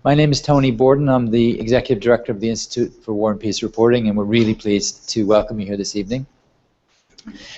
My name is Tony Borden. I'm the Executive Director of the Institute for War and Peace Reporting, and we're really pleased to welcome you here this evening.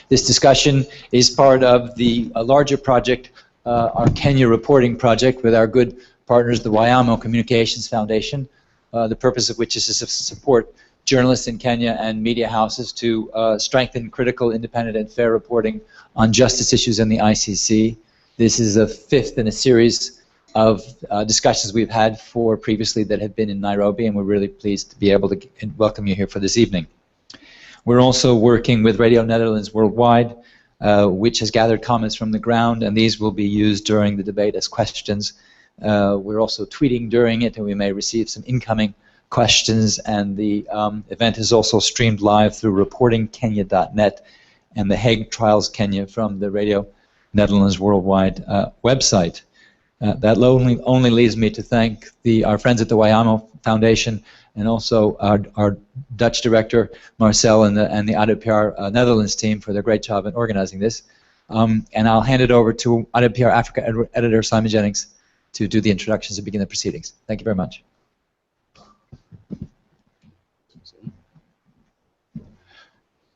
This discussion is part of the larger project, our Kenya reporting project, with our good partners, the Wayamo Communications Foundation, the purpose of which is to support journalists in Kenya and media houses to strengthen critical, independent, and fair reporting on justice issues in the ICC. This is the fifth in a series of discussions we've had previously that have been in Nairobi, and we're really pleased to be able to welcome you here for this evening. We're also working with Radio Netherlands Worldwide, which has gathered comments from the ground, and these will be used during the debate as questions. We're also tweeting during it, and we may receive some incoming questions, and the event is also streamed live through reportingkenya.net and the Hague Trials Kenya from the Radio Netherlands Worldwide website. That only leaves me to thank our friends at the Wayamo Foundation and also our Dutch director, Marcel, and the IWPR Netherlands team for their great job in organizing this. And I'll hand it over to IWPR Africa editor Simon Jennings to do the introductions and begin the proceedings. Thank you very much.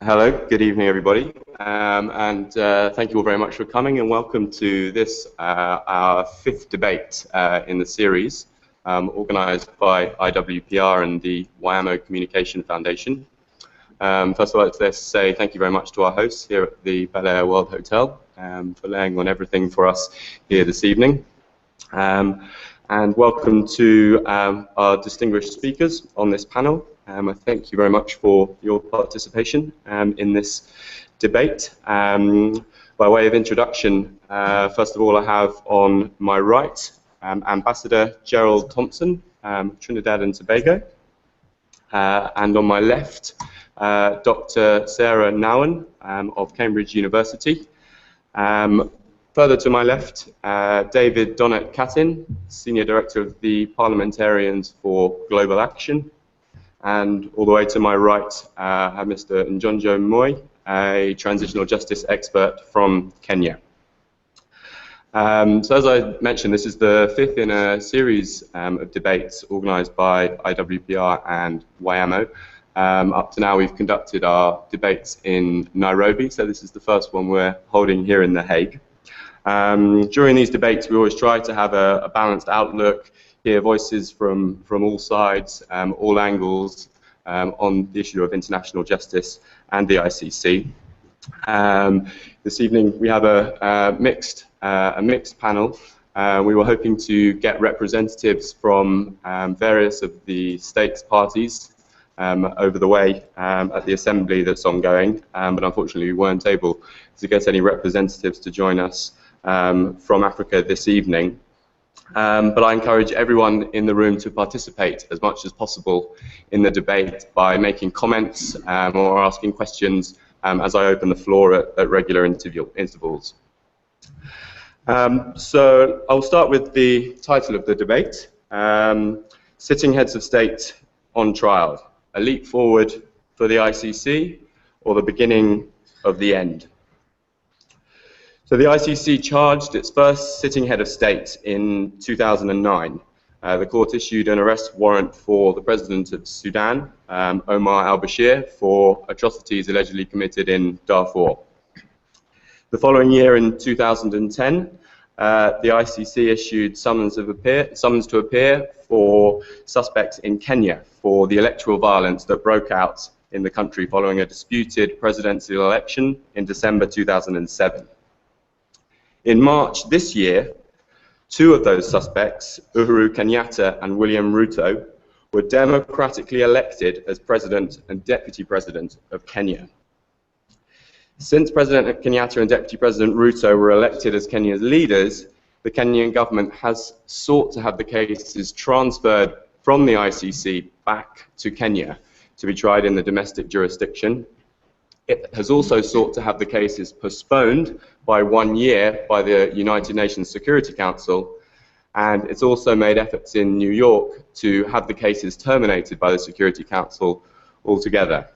Hello, good evening everybody, and thank you all very much for coming, and welcome to this, our fifth debate in the series, organised by IWPR and the Wayamo Communication Foundation. First of all, let's say thank you very much to our hosts here at the Bel Air World Hotel for laying on everything for us here this evening. And welcome to our distinguished speakers on this panel. I thank you very much for your participation in this debate. By way of introduction, first of all, I have on my right Ambassador Gerald Thompson, Trinidad and Tobago, and on my left, Dr. Sarah Nowen of Cambridge University. Further to my left, David Donnet-Katin, Senior Director of the Parliamentarians for Global Action. And all the way to my right, I have Mr. Njonjo Moi, a transitional justice expert from Kenya. So as I mentioned, this is the fifth in a series of debates organised by IWPR and Wayamo. Up to now, we've conducted our debates in Nairobi, so this is the first one we're holding here in The Hague. During these debates, we always try to have a balanced outlook, hear voices from all sides, all angles on the issue of international justice and the ICC. This evening we have a mixed panel. We were hoping to get representatives from various of the states parties over the way at the assembly that's ongoing, but unfortunately we weren't able to get any representatives to join us from Africa this evening. But I encourage everyone in the room to participate as much as possible in the debate by making comments or asking questions as I open the floor at regular intervals. So I'll start with the title of the debate, Sitting Heads of State on Trial, a leap forward for the ICC or the beginning of the end. So the ICC charged its first sitting head of state in 2009. The court issued an arrest warrant for the president of Sudan, Omar al-Bashir, for atrocities allegedly committed in Darfur. The following year, in 2010, the ICC issued summons to appear for suspects in Kenya for the electoral violence that broke out in the country following a disputed presidential election in December 2007. In March this year, two of those suspects, Uhuru Kenyatta and William Ruto, were democratically elected as President and Deputy President of Kenya. Since President Kenyatta and Deputy President Ruto were elected as Kenya's leaders, the Kenyan government has sought to have the cases transferred from the ICC back to Kenya to be tried in the domestic jurisdiction. It has also sought to have the cases postponed by 1 year by the United Nations Security Council, and it's also made efforts in New York to have the cases terminated by the Security Council altogether.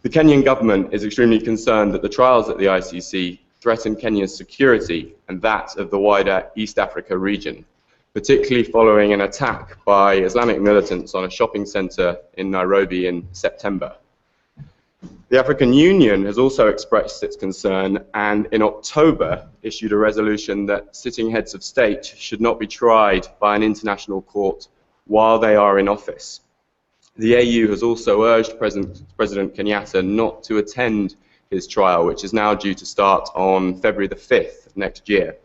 The Kenyan government is extremely concerned that the trials at the ICC threaten Kenya's security and that of the wider East Africa region, particularly following an attack by Islamic militants on a shopping centre in Nairobi in September. The African Union has also expressed its concern and in October issued a resolution that sitting heads of state should not be tried by an international court while they are in office. The AU has also urged President Kenyatta not to attend his trial, which is now due to start on February the 5th next year.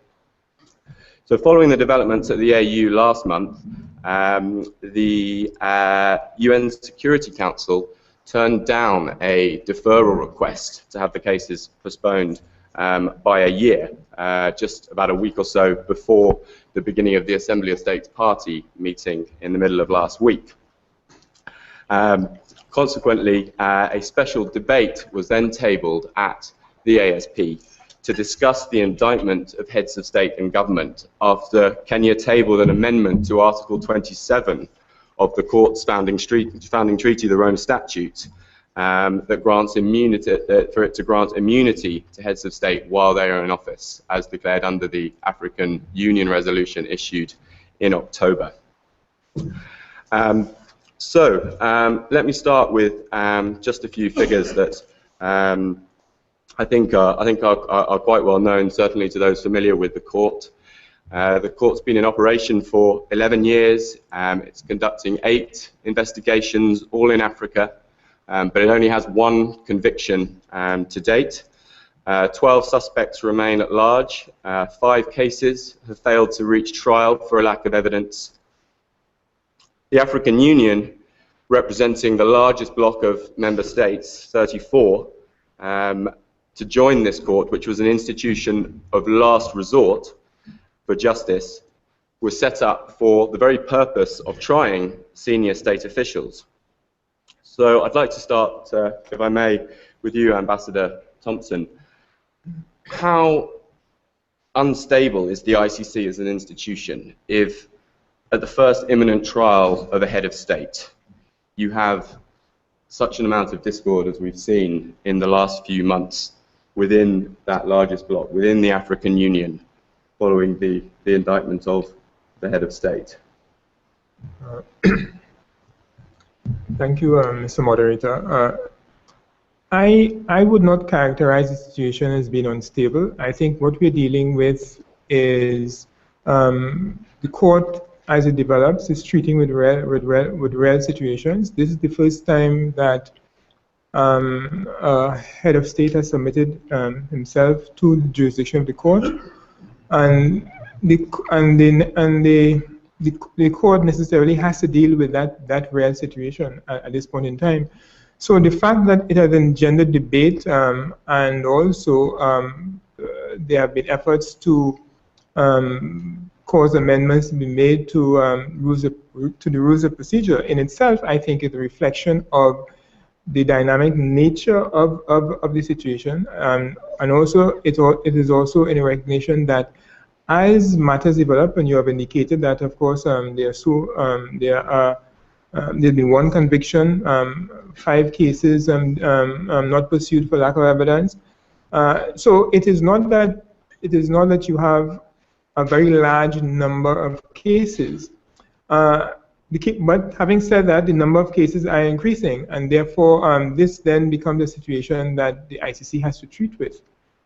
So following the developments at the AU last month, the UN Security Council turned down a deferral request to have the cases postponed by a year, just about a week or so before the beginning of the Assembly of States Party meeting in the middle of last week. Consequently, a special debate was then tabled at the ASP to discuss the indictment of heads of state and government after Kenya tabled an amendment to Article 27 of the Court's founding treaty, the Rome Statute, that grants immunity, for it to grant immunity to heads of state while they are in office, as declared under the African Union resolution issued in October. Let me start with just a few figures that I think are quite well known, certainly to those familiar with the court. The court's been in operation for 11 years. It's conducting 8 investigations, all in Africa, but it only has 1 conviction to date. 12 suspects remain at large. 5 cases have failed to reach trial for a lack of evidence. The African Union, representing the largest bloc of member states, 34, to join this court, which was an institution of last resort for justice, was set up for the very purpose of trying senior state officials. So I'd like to start, if I may, with you, Ambassador Thompson. How unstable is the ICC as an institution if, at the first imminent trial of a head of state, you have such an amount of discord as we've seen in the last few months within that largest bloc, within the African Union, following the indictment of the head of state? Thank you, Mr. Moderator. I would not characterize the situation as being unstable. I think what we're dealing with is the court, as it develops, is treating with real situations. This is the first time that a head of state has submitted himself to the jurisdiction of the court, and the court necessarily has to deal with that real situation at this point in time. So the fact that it has engendered debate, and also there have been efforts to cause amendments to be made to the rules of procedure, in itself, I think, is a reflection of the dynamic nature of the situation, and also it is also in recognition that as matters develop, and you have indicated that, of course, there's been 1 conviction, 5 cases not pursued for lack of evidence. So it is not that you have a very large number of cases. But having said that, the number of cases are increasing, and therefore this then becomes a situation that the ICC has to treat with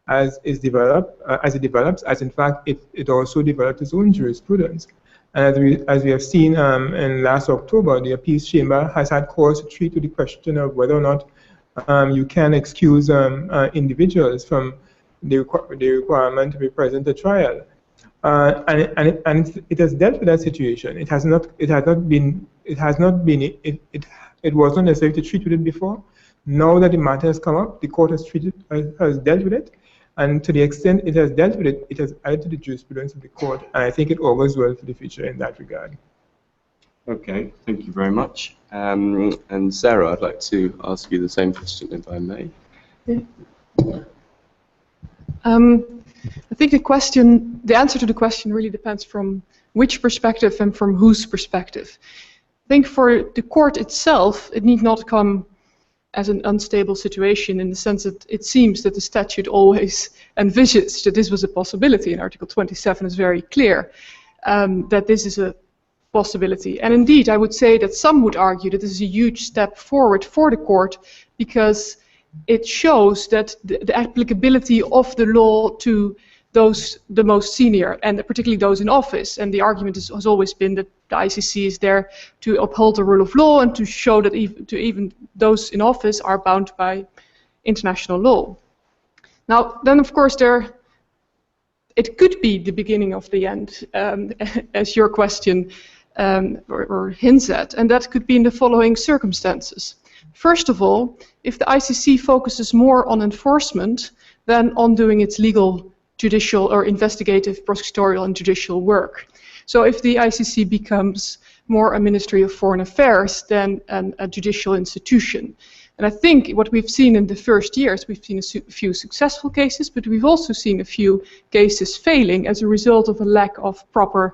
as it develops, as in fact it also developed its own jurisprudence. And as we have seen in last October, the appeals chamber has had cause to treat with the question of whether or not you can excuse individuals from the requirement to be present at trial. And it has dealt with that situation. It wasn't necessary to treat with it before. Now that the matter has come up, the court has dealt with it, and to the extent it has dealt with it, it has added to the jurisprudence of the court, and I think it augurs well for the future in that regard. Okay, thank you very much. And Sarah, I'd like to ask you the same question, if I may. I think the answer to the question really depends from which perspective and from whose perspective. I think for the court itself, it need not come as an unstable situation in the sense that it seems that the statute always envisaged that this was a possibility, and Article 27 is very clear. that this is a possibility. And indeed, I would say that some would argue that this is a huge step forward for the court, because it shows that the applicability of the law to those the most senior, and particularly those in office. And the argument has always been that the ICC is there to uphold the rule of law and to show that even those in office are bound by international law. Now, then of course it could be the beginning of the end, as your question or hints at, and that could be in the following circumstances. First of all, if the ICC focuses more on enforcement than on doing its legal, judicial or investigative, prosecutorial and judicial work. So if the ICC becomes more a Ministry of Foreign Affairs than a judicial institution. And I think what we've seen in the first years, we've seen a few successful cases, but we've also seen a few cases failing as a result of a lack of proper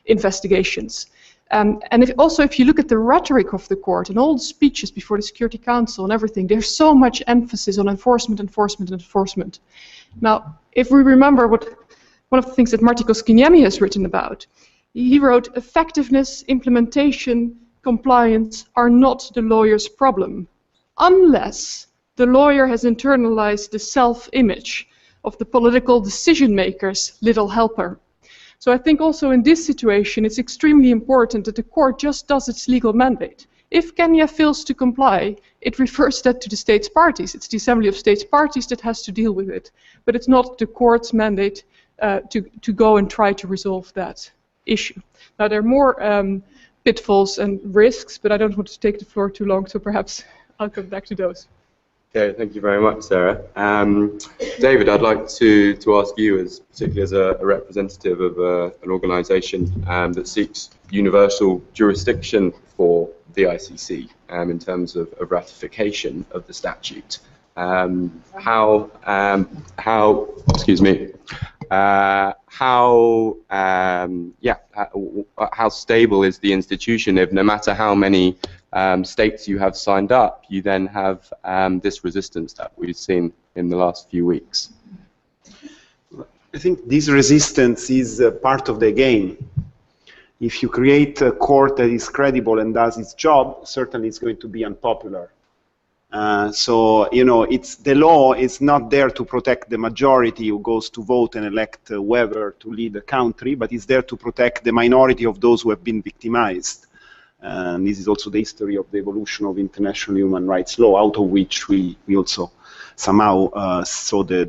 investigations. And if you look at the rhetoric of the court and all the speeches before the Security Council and everything, there's so much emphasis on enforcement, enforcement, enforcement. Now, if we remember one of the things that Martikos Kenyan has written about, he wrote, effectiveness, implementation, compliance are not the lawyer's problem, unless the lawyer has internalized the self-image of the political decision maker's little helper. So I think also in this situation it's extremely important that the court just does its legal mandate. If Kenya fails to comply, it refers that to the states parties. It's the Assembly of States Parties that has to deal with it. But it's not the court's mandate to go and try to resolve that issue. Now there are more pitfalls and risks, but I don't want to take the floor too long, so perhaps I'll come back to those. Okay, thank you very much, Sarah. David, I'd like to ask you, particularly as a representative of an organisation that seeks universal jurisdiction for the ICC in terms of ratification of the statute. How stable is the institution if no matter how many states you have signed up, you then have this resistance that we've seen in the last few weeks? I think this resistance is part of the game. If you create a court that is credible and does its job, certainly it's going to be unpopular. So, you know, the law is not there to protect the majority who goes to vote and elect whoever to lead the country, but it's there to protect the minority of those who have been victimized. And this is also the history of the evolution of international human rights law, out of which we also somehow saw the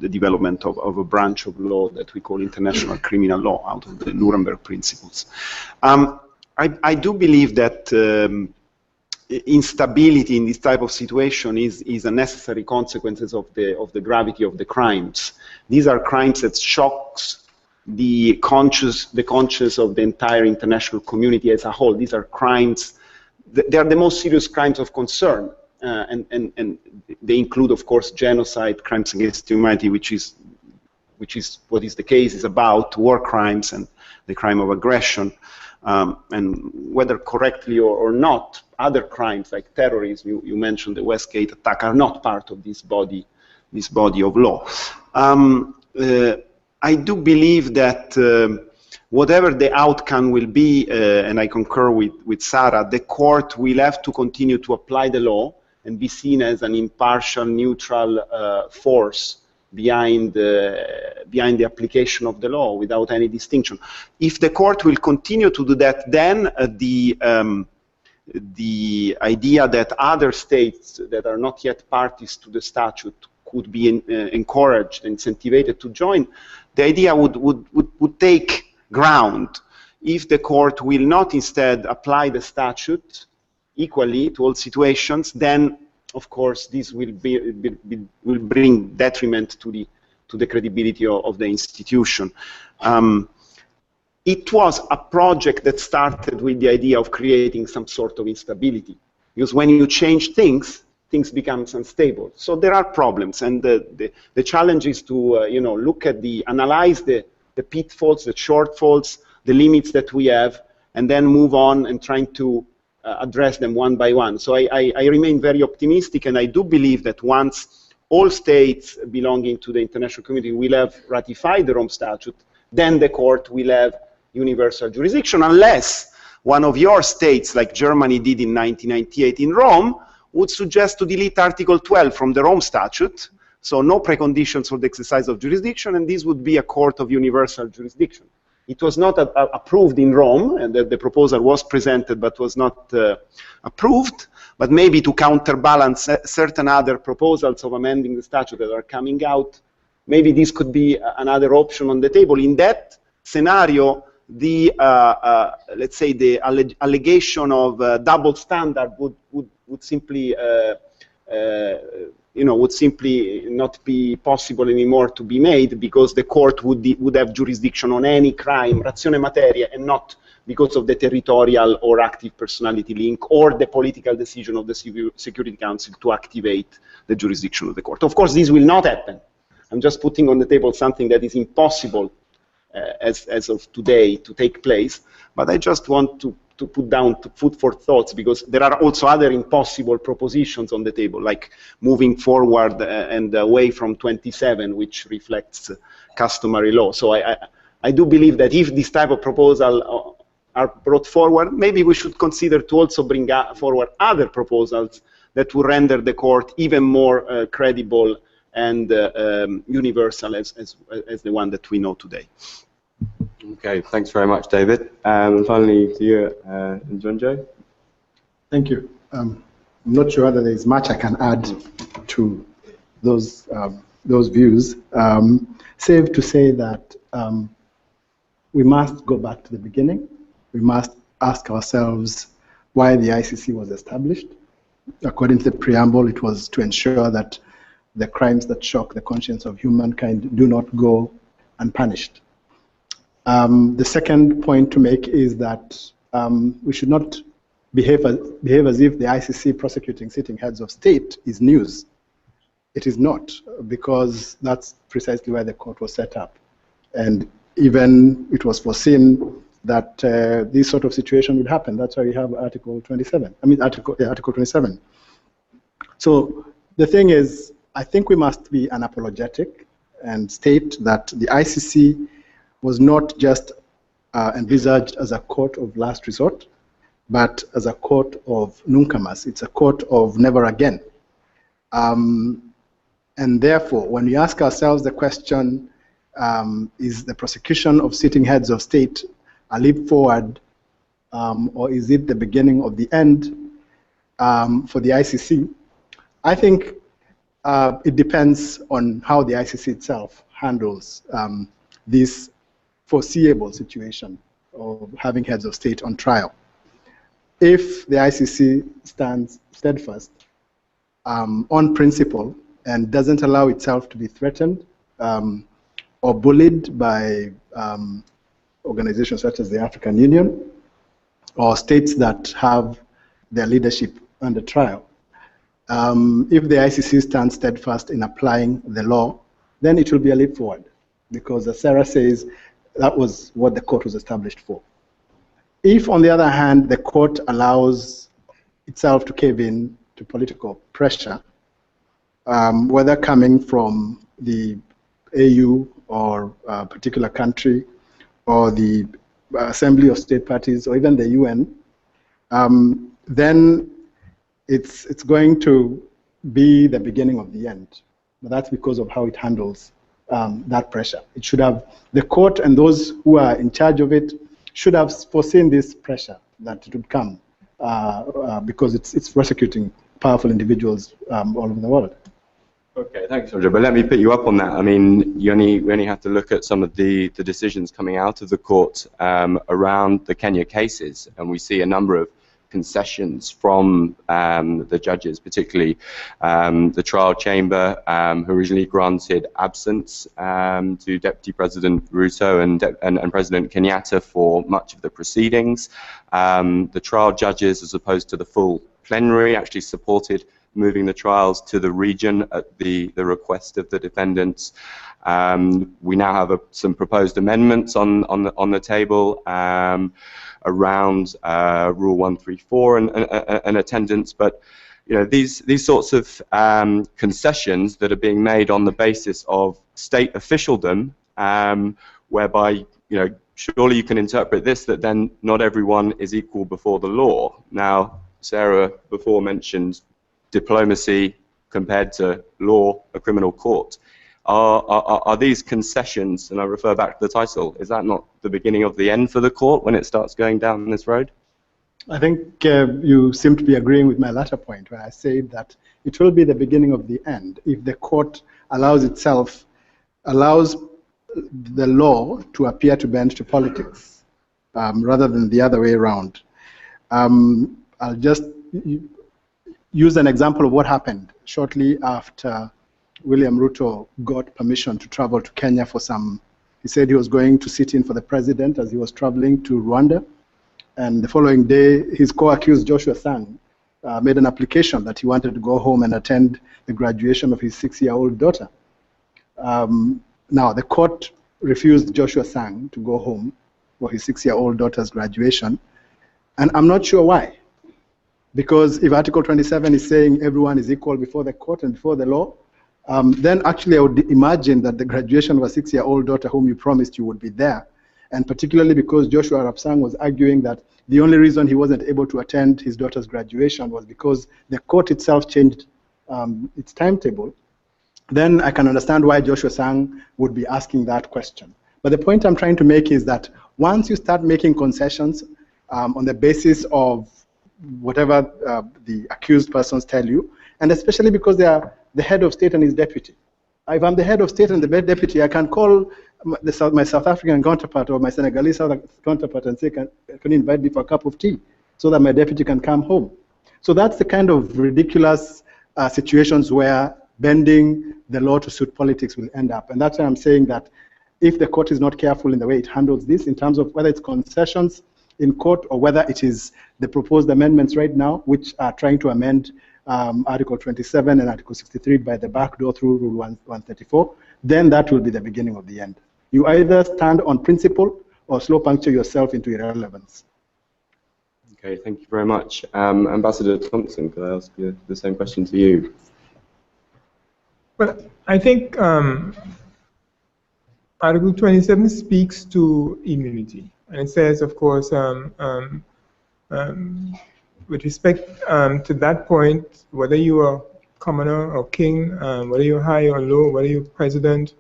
development of a branch of law that we call international criminal law, out of the Nuremberg principles. I do believe that instability in this type of situation is a necessary consequence of the gravity of the crimes. These are crimes that shocks the conscience of the entire international community as a whole. These are crimes, they are the most serious crimes of concern, and they include, of course, genocide, crimes against humanity, which is what is the case is about, war crimes and the crime of aggression, and whether correctly or not, other crimes like terrorism, you mentioned the Westgate attack, are not part of this body of law. I do believe that whatever the outcome will be, and I concur with Sarah, the court will have to continue to apply the law and be seen as an impartial, neutral force behind the application of the law without any distinction. If the court will continue to do that, then the idea that other states that are not yet parties to the statute could be encouraged, incentivized to join, the idea would take ground. If the court will not instead apply the statute equally to all situations, then of course this will bring detriment to the credibility of the institution. It was a project that started with the idea of creating some sort of instability, because when you change things become unstable. So there are problems, and the challenge is to look at analyze the pitfalls, the shortfalls, the limits that we have, and then move on and trying to address them one by one. So I remain very optimistic, and I do believe that once all states belonging to the international community will have ratified the Rome Statute, then the court will have universal jurisdiction, unless one of your states, like Germany did in 1998 in Rome, would suggest to delete Article 12 from the Rome Statute, so no preconditions for the exercise of jurisdiction, and this would be a court of universal jurisdiction. It was not approved in Rome, and the proposal was presented but was not approved, but maybe to counterbalance certain other proposals of amending the statute that are coming out, maybe this could be another option on the table. In that scenario, the let's say the allegation of double standard would simply would simply not be possible anymore to be made, because the court would have jurisdiction on any crime, ratione materia, and not because of the territorial or active personality link or the political decision of the Security Council to activate the jurisdiction of the court. Of course, this will not happen. I'm just putting on the table something that is impossible as of today to take place, but I just want to put down food for thoughts, because there are also other impossible propositions on the table, like moving forward and away from 27, which reflects customary law. So I do believe that if this type of proposal are brought forward, maybe we should consider to also bring forward other proposals that will render the court even more credible and universal as the one that we know today. Okay, thanks very much, David. And finally, to you, Njonjo. Thank you. I'm not sure whether there is much I can add to those views, save to say that we must go back to the beginning. We must ask ourselves why the ICC was established. According to the preamble, it was to ensure that the crimes that shock the conscience of humankind do not go unpunished. The second point to make is that we should not behave as if the ICC prosecuting sitting heads of state is news. It is not, because that's precisely why the court was set up. And even it was foreseen that this sort of situation would happen. That's why we have Article 27. I mean, Article 27. So the thing is, I think we must be unapologetic and state that the ICC was not just envisaged as a court of last resort, but as a court of nuncamas. It's a court of never again. And therefore, when we ask ourselves the question, is the prosecution of sitting heads of state a leap forward, or is it the beginning of the end for the ICC? I think it depends on how the ICC itself handles this foreseeable situation of having heads of state on trial. If the ICC stands steadfast on principle and doesn't allow itself to be threatened or bullied by organizations such as the African Union or states that have their leadership under trial, if the ICC stands steadfast in applying the law, then it will be a leap forward, because as Sarah says, that was what the court was established for. If, on the other hand, the court allows itself to cave in to political pressure, whether coming from the AU or a particular country or the Assembly of State Parties or even the UN, then it's going to be the beginning of the end. But that's because of how it handles that pressure. It should have, the court and those who are in charge of it should have foreseen this pressure that it would come because it's prosecuting powerful individuals all over the world. Okay, thanks, Roger. But let me pick you up on that. I mean, we only have to look at some of the decisions coming out of the court around the Kenya cases, and we see a number of concessions from the judges, particularly the trial chamber, who originally granted absence to Deputy President Ruto and President Kenyatta for much of the proceedings. The trial judges, as opposed to the full plenary, actually supported moving the trials to the region at the request of the defendants. We now have some proposed amendments on the table around Rule 134 and attendance, but these sorts of concessions that are being made on the basis of state officialdom, whereby surely you can interpret this that then not everyone is equal before the law. Now, Sarah before mentioned diplomacy compared to law, a criminal court. Are these concessions, and I refer back to the title, is that not the beginning of the end for the court when it starts going down this road? I think you seem to be agreeing with my latter point where I say that it will be the beginning of the end if the court allows the law to appear to bend to politics rather than the other way around. I'll just use an example of what happened shortly after William Ruto got permission to travel to Kenya for he said he was going to sit in for the president as he was traveling to Rwanda. And the following day, his co-accused Joshua Sang made an application that he wanted to go home and attend the graduation of his 6-year-old daughter. Now, the court refused Joshua Sang to go home for his 6-year-old daughter's graduation. And I'm not sure why. Because if Article 27 is saying everyone is equal before the court and before the law, then actually I would imagine that the graduation of a 6-year-old daughter whom you promised you would be there. And particularly because Joshua Rapsang was arguing that the only reason he wasn't able to attend his daughter's graduation was because the court itself changed its timetable, then I can understand why Joshua Sang would be asking that question. But the point I'm trying to make is that once you start making concessions on the basis of whatever the accused persons tell you, and especially because they are the head of state and his deputy. If I'm the head of state and the deputy, I can call my South African counterpart or my Senegalese counterpart and say, can you invite me for a cup of tea so that my deputy can come home? So that's the kind of ridiculous situations where bending the law to suit politics will end up. And that's why I'm saying that if the court is not careful in the way it handles this, in terms of whether it's concessions in court or whether it is the proposed amendments right now, which are trying to amend Article 27 and Article 63 by the back door through Rule 134, then that will be the beginning of the end. You either stand on principle or slow puncture yourself into irrelevance. Okay, thank you very much. Ambassador Thompson, could I ask you the same question to you? Well, I think Article 27 speaks to immunity. And it says, of course, with respect to that point, whether you are commoner or king, whether you're high or low, whether you're president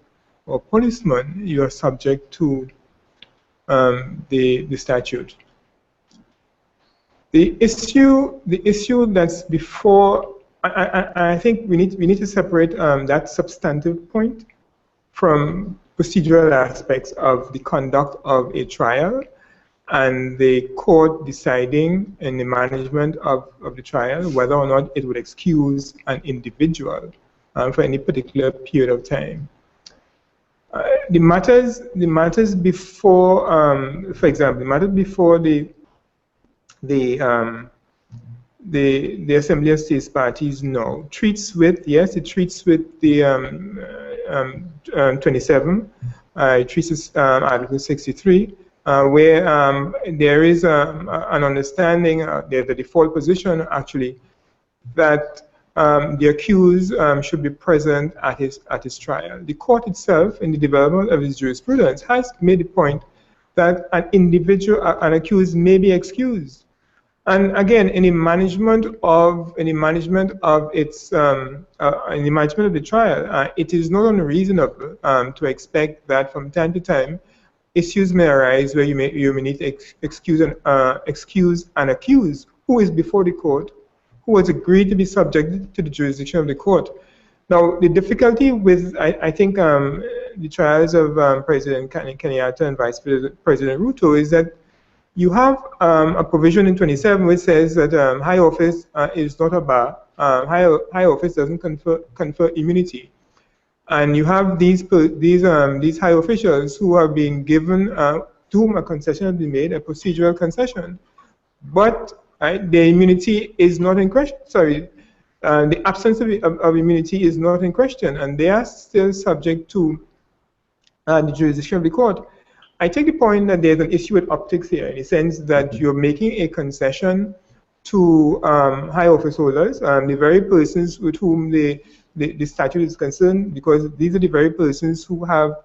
or policeman, you are subject to the statute. The issue that's before, I think we need to separate that substantive point from procedural aspects of the conduct of a trial and the court deciding in the management of the trial whether or not it would excuse an individual for any particular period of time. The matters before, for example, the matters before the Assembly of States Parties now treats with, yes, it treats with the 27, it treats Article 63, where there is an understanding, there's a default position actually, that the accused should be present at his trial. The court itself, in the development of its jurisprudence, has made the point that an individual, an accused, may be excused. And again, in the management of the trial, it is not unreasonable to expect that from time to time, issues may arise where you may need to excuse an accused who is before the court, who has agreed to be subjected to the jurisdiction of the court. Now, the difficulty with, I think, the trials of President Kenyatta and Vice President Ruto is that you have a provision in 27 which says that high office is not a bar. High office doesn't confer immunity, and you have these high officials who are being given to whom a concession has been made, a procedural concession, but their immunity is not in question. Sorry, the absence of immunity is not in question, and they are still subject to the jurisdiction of the court. I take the point that there's an issue with optics here, in the sense that you're making a concession to high office holders, the very persons with whom the statute is concerned, because these are the very persons who have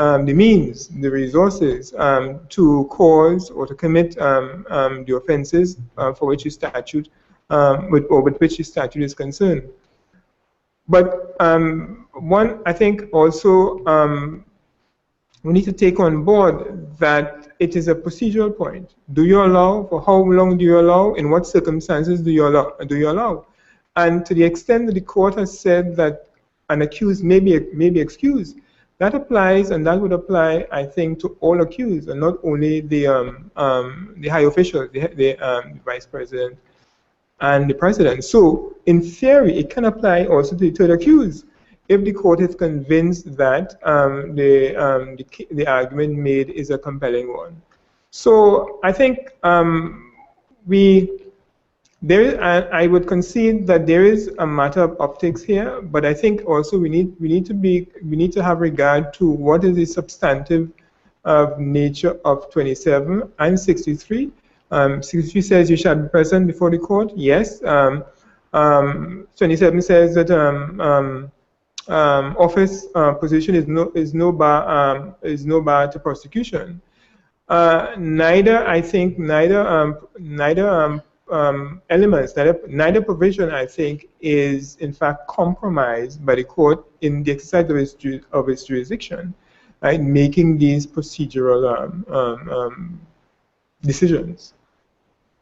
the means, the resources to cause or to commit the offences for which the statute, with which the statute is concerned. But I think also we need to take on board that it is a procedural point. Do you allow? For how long do you allow? In what circumstances do you allow? And to the extent that the court has said that an accused may be excused, that applies, and that would apply, I think, to all accused, and not only the high officials, the vice president and the president. So, in theory, it can apply also to the third accused, if the court is convinced that the argument made is a compelling one. So, I think I would concede that there is a matter of optics here, but I think also we need to have regard to what is the substantive nature of 27 and 63. 63 says you shall be present before the court. Yes. 27 says that office position is no bar to prosecution. Neither provision, I think, is in fact compromised by the court in the exercise of its jurisdiction, right, making these procedural decisions.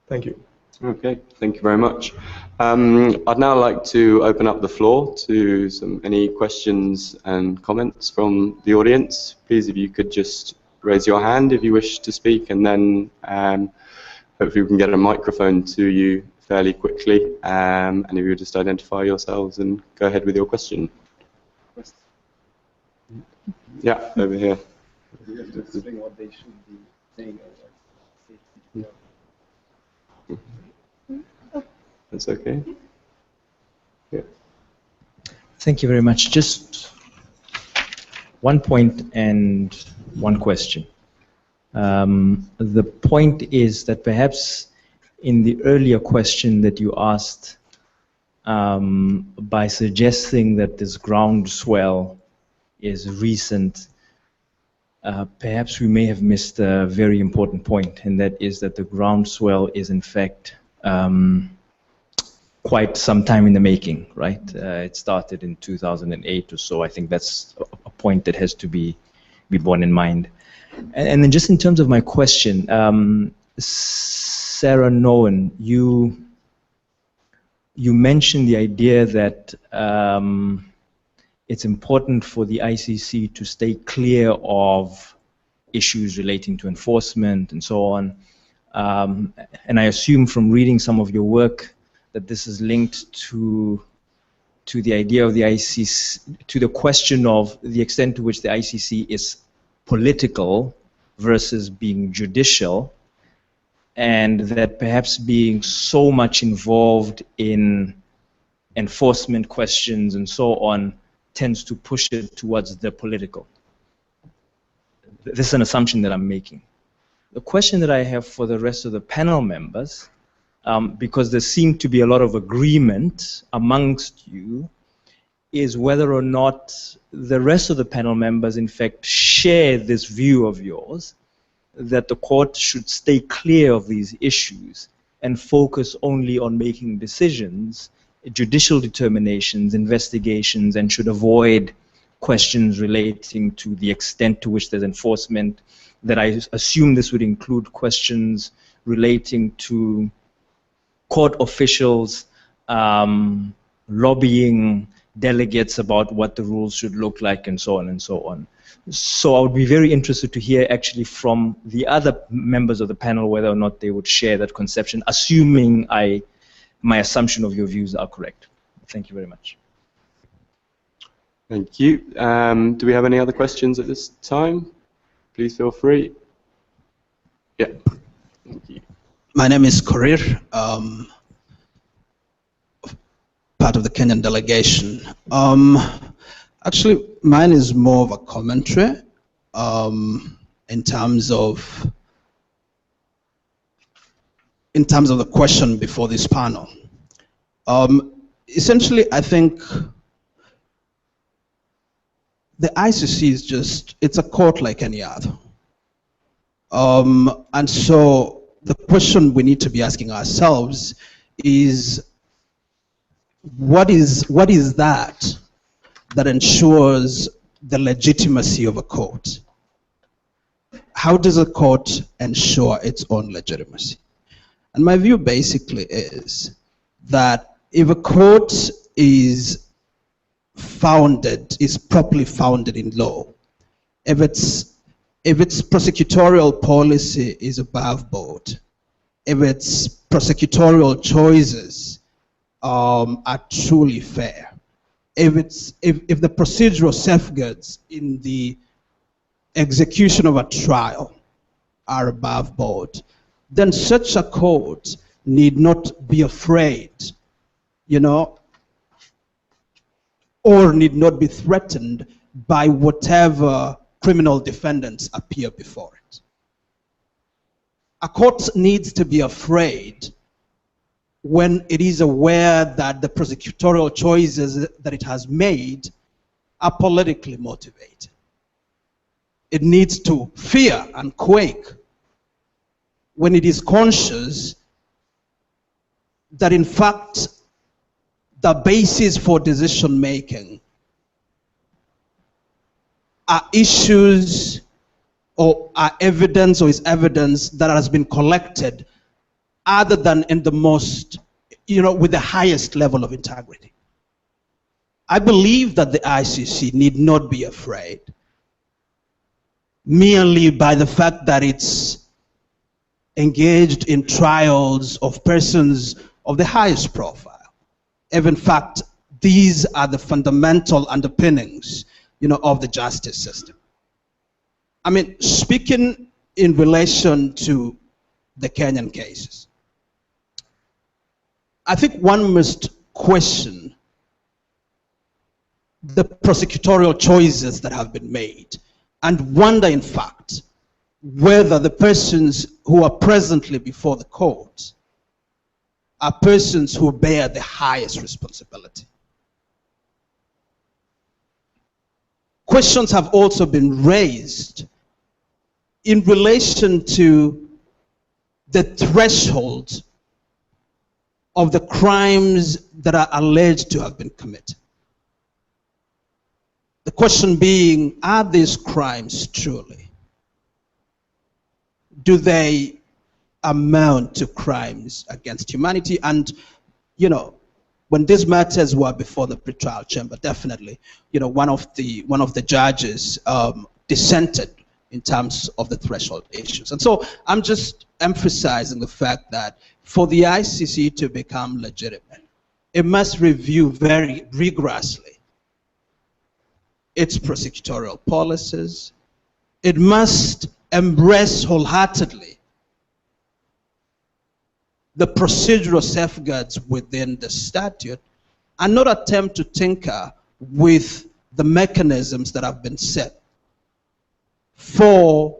Thank you. Okay, thank you very much. I'd now like to open up the floor to any questions and comments from the audience. Please, if you could just raise your hand if you wish to speak, and then hopefully we can get a microphone to you fairly quickly, and if you would just identify yourselves and go ahead with your question. Yeah, over here. You have to explain what they should be saying. That's okay. Yeah. Thank you very much. Just one point and one question. The point is that perhaps in the earlier question that you asked, by suggesting that this groundswell is recent, perhaps we may have missed a very important point, and that is that the groundswell is in fact quite some time in the making, right? It started in 2008 or so. I think that's a point that has to be borne in mind. And then just in terms of my question, Sarah Nowen, you mentioned the idea that it's important for the ICC to stay clear of issues relating to enforcement and so on. And I assume from reading some of your work that this is linked to the idea of the ICC, to the question of the extent to which the ICC is political versus being judicial, and that perhaps being so much involved in enforcement questions and so on tends to push it towards the political. This is an assumption that I'm making. The question that I have for the rest of the panel members, because there seemed to be a lot of agreement amongst you, is whether or not the rest of the panel members in fact share this view of yours, that the court should stay clear of these issues and focus only on making decisions, judicial determinations, investigations, and should avoid questions relating to the extent to which there's enforcement. That I assume this would include questions relating to court officials lobbying delegates about what the rules should look like, and so on and so on. So I would be very interested to hear actually from the other members of the panel whether or not they would share that conception, assuming my assumption of your views are correct. Thank you very much. Thank you. Do we have any other questions at this time? Please feel free. Yeah. Thank you. My name is Korir, part of the Kenyan delegation. Actually, mine is more of a commentary in terms of the question before this panel. Essentially, I think the ICC is just, it's a court like any other. And so the question we need to be asking ourselves is, what is that ensures the legitimacy of a court? How does a court ensure its own legitimacy? And my view basically is that if a court is properly founded in law, if its prosecutorial policy is above board, if its prosecutorial choices are truly fair, if the procedural safeguards in the execution of a trial are above board, then such a court need not be afraid, or need not be threatened by whatever criminal defendants appear before it. A court needs to be afraid when it is aware that the prosecutorial choices that it has made are politically motivated. It needs to fear and quake when it is conscious that in fact the basis for decision making are issues or are evidence or is evidence that has been collected other than in the most, with the highest level of integrity. I believe that the ICC need not be afraid merely by the fact that it's engaged in trials of persons of the highest profile. If in fact, these are the fundamental underpinnings, of the justice system. I mean, speaking in relation to the Kenyan cases, I think one must question the prosecutorial choices that have been made and wonder, in fact, whether the persons who are presently before the court are persons who bear the highest responsibility. Questions have also been raised in relation to the threshold of the crimes that are alleged to have been committed. The question being, are these crimes truly? Do they amount to crimes against humanity? And, when these matters were before the pretrial chamber, definitely, one of the judges dissented in terms of the threshold issues. And so I'm just emphasizing the fact that for the ICC to become legitimate, it must review very rigorously its prosecutorial policies. It must embrace wholeheartedly the procedural safeguards within the statute and not attempt to tinker with the mechanisms that have been set for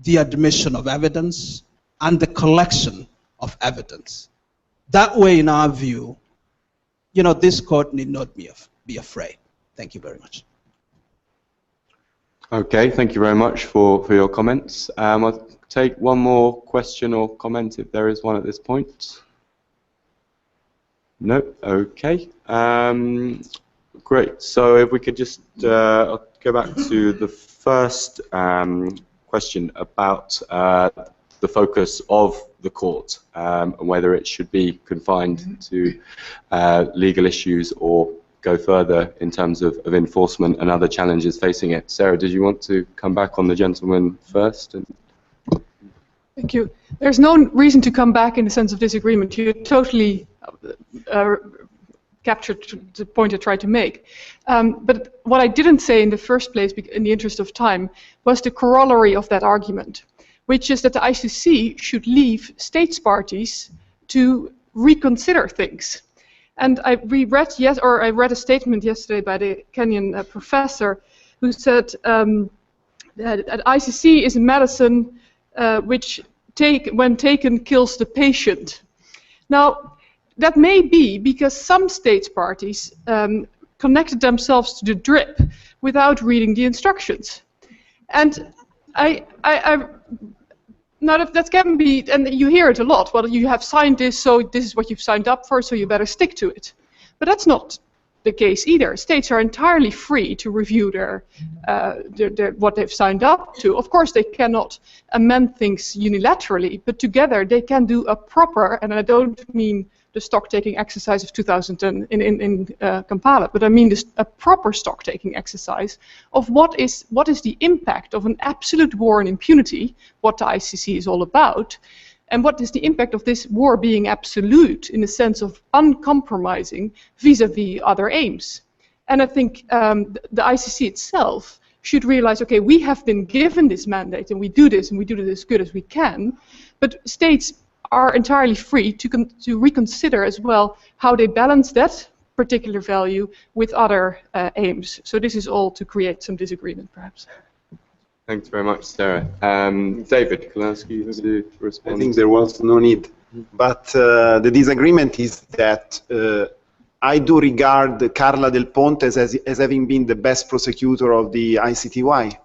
the admission of evidence and the collection of evidence. That way, in our view, this court need not be afraid. Thank you very much. Okay, thank you very much for your comments. I'll take one more question or comment if there is one at this point. No? Okay. Great. So if we could just I'll go back to the first question about the focus of the court and whether it should be confined to legal issues or go further in terms of enforcement and other challenges facing it. Sarah, did you want to come back on the gentleman first? Thank you. There's no reason to come back in the sense of disagreement. You totally captured the point I tried to make. But what I didn't say in the first place, in the interest of time, was the corollary of that argument, which is that the ICC should leave states parties to reconsider things. And I read a statement yesterday by the Kenyan professor who said that ICC is a medicine which, when taken, kills the patient. Now, that may be because some states parties connected themselves to the drip without reading the instructions. And now that can be, and you hear it a lot, well, you have signed this, so this is what you've signed up for, so you better stick to it. But that's not the case either. States are entirely free to review their what they've signed up to. Of course, they cannot amend things unilaterally, but together they can do a proper, and I don't mean the stock-taking exercise of 2000 in Kampala, but I mean a proper stock-taking exercise of what is the impact of an absolute war on impunity, what the ICC is all about, and what is the impact of this war being absolute in the sense of uncompromising vis-à-vis other aims. And I think the ICC itself should realize, okay, we have been given this mandate and we do this as good as we can, but states are entirely free to reconsider as well how they balance that particular value with other aims. So this is all to create some disagreement, perhaps. Thanks very much, Sarah. David, can I ask you to respond? I think there was no need. But the disagreement is that I do regard Carla Del Ponte as having been the best prosecutor of the ICTY.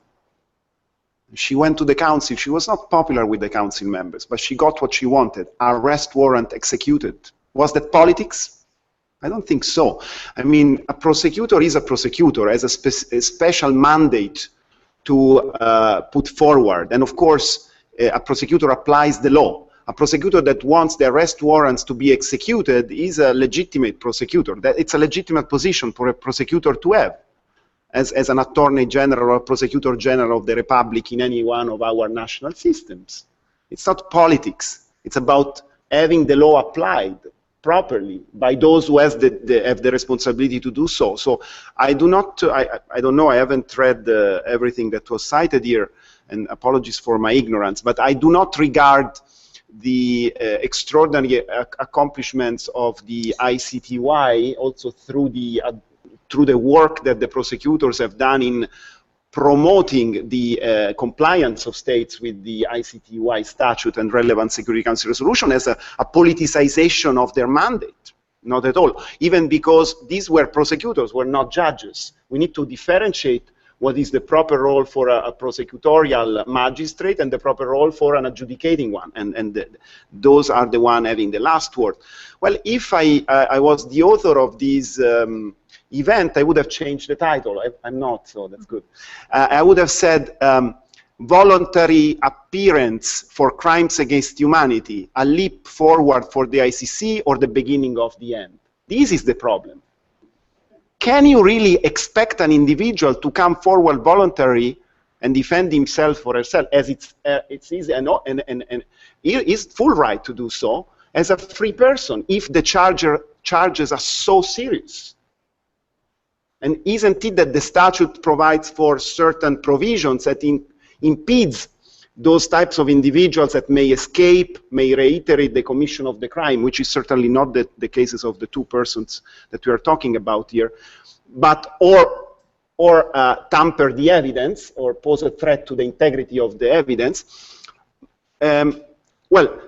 She went to the council. She was not popular with the council members, but she got what she wanted. Arrest warrant executed. Was that politics? I don't think so. I mean, a prosecutor is a prosecutor, has a special mandate to put forward. And of course, a prosecutor applies the law. A prosecutor that wants the arrest warrants to be executed is a legitimate prosecutor. It's a legitimate position for a prosecutor to have. As an attorney general or prosecutor general of the republic in any one of our national systems. It's not politics. It's about having the law applied properly by those who have the responsibility to do so. So I do not, I don't know, I haven't read everything that was cited here, and apologies for my ignorance, but I do not regard the extraordinary accomplishments of the ICTY also through the work that the prosecutors have done in promoting the compliance of states with the ICTY statute and relevant Security Council resolution as a politicization of their mandate. Not at all. Even because these were prosecutors, were not judges. We need to differentiate what is the proper role for a prosecutorial magistrate and the proper role for an adjudicating one. And those are the one having the last word. Well, if I was the author of this event, I would have changed the title. I'm not, so that's good. I would have said voluntary appearance for crimes against humanity, a leap forward for the ICC or the beginning of the end. This is the problem. Can you really expect an individual to come forward voluntarily and defend himself or herself, as it's easy, and he is full right to do so, as a free person, if the charges are so serious? And isn't it that the statute provides for certain provisions that impedes those types of individuals that may escape, may reiterate the commission of the crime, which is certainly not the cases of the two persons that we are talking about here, but or tamper the evidence or pose a threat to the integrity of the evidence. Well,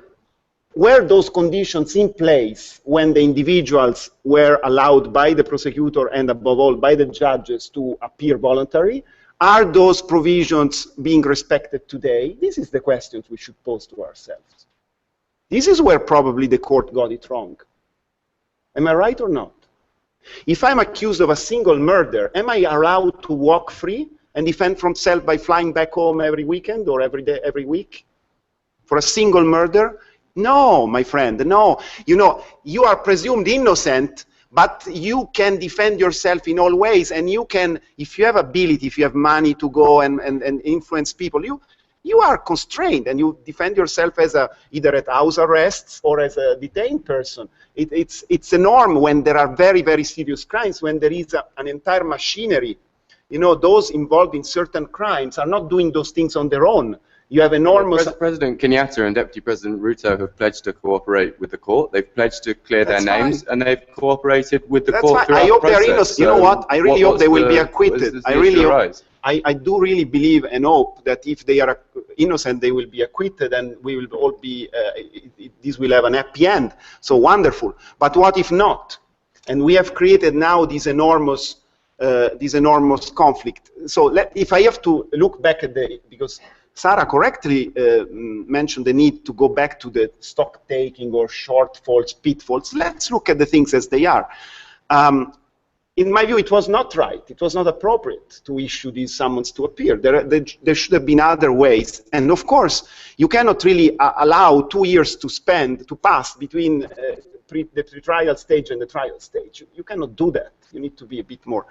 were those conditions in place when the individuals were allowed by the prosecutor and above all by the judges to appear voluntarily? Are those provisions being respected today? This is the questions we should pose to ourselves. This is where probably the court got it wrong. Am I right or not? If I'm accused of a single murder, am I allowed to walk free and defend from self by flying back home every weekend or every day, every week? For a single murder? No, my friend, no. You know, you are presumed innocent, but you can defend yourself in all ways, and you can, if you have ability, if you have money to go and influence people, you are constrained, and you defend yourself as either at house arrests or as a detained person. It's a norm when there are very, very serious crimes, when there is an entire machinery. You know, those involved in certain crimes are not doing those things on their own. You have enormous... President Kenyatta and Deputy President Ruto have pledged to cooperate with the court. They've pledged to clear their names, and they've cooperated with the court. I hope they're innocent. You know what? I really hope they will be acquitted. I really hope. I do really believe and hope that if they are innocent, they will be acquitted, and we will all be. This will have an happy end. So wonderful. But what if not? And we have created now this enormous conflict. So if I have to look back at because Sarah correctly mentioned the need to go back to the stock taking or shortfalls, pitfalls. Let's look at the things as they are. In my view, it was not right. It was not appropriate to issue these summons to appear. There should have been other ways. And of course, you cannot really allow 2 years to pass between the pre-trial stage and the trial stage. You cannot do that. You need to be a bit more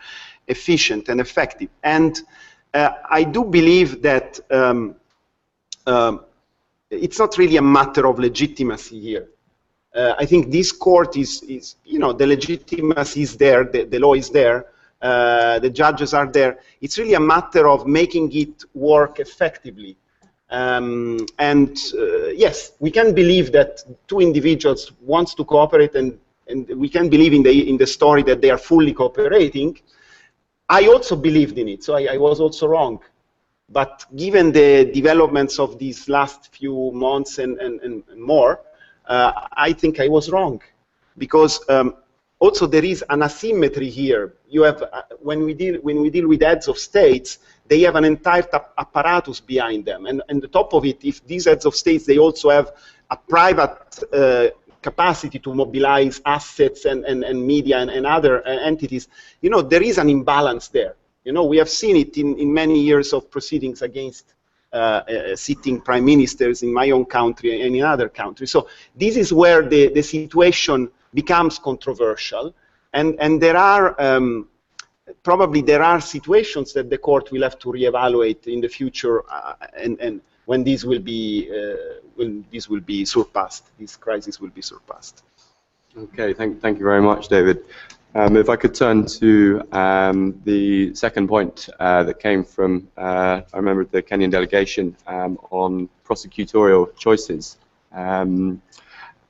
efficient and effective. And I do believe that it's not really a matter of legitimacy here. I think this court is the legitimacy is there, the law is there, the judges are there. It's really a matter of making it work effectively. Yes, we can believe that two individuals want to cooperate, and we can believe in the story that they are fully cooperating. I also believed in it, so I was also wrong. But given the developments of these last few months and more, I think I was wrong, because also there is an asymmetry here. You have when we deal with heads of states, they have an entire apparatus behind them, and on the top of it, if these heads of states, they also have a private capacity to mobilize assets and media and other entities, there is an imbalance there. We have seen it in many years of proceedings against sitting prime ministers in my own country and in other countries. So this is where the situation becomes controversial, and there are probably situations that the court will have to reevaluate in the future, and when this will be surpassed, this crisis will be surpassed. Okay, thank you very much, David. If I could turn to the second point that came from, I remember the Kenyan delegation on prosecutorial choices. And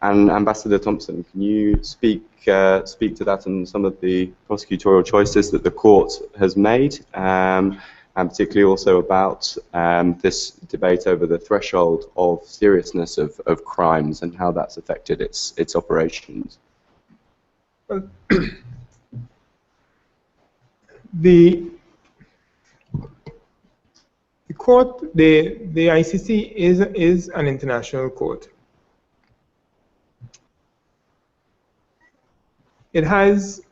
Ambassador Thompson, can you speak to that and some of the prosecutorial choices that the court has made, and particularly also about this debate over the threshold of seriousness of crimes and how that's affected its operations? Well, the court, the ICC is an international court. It has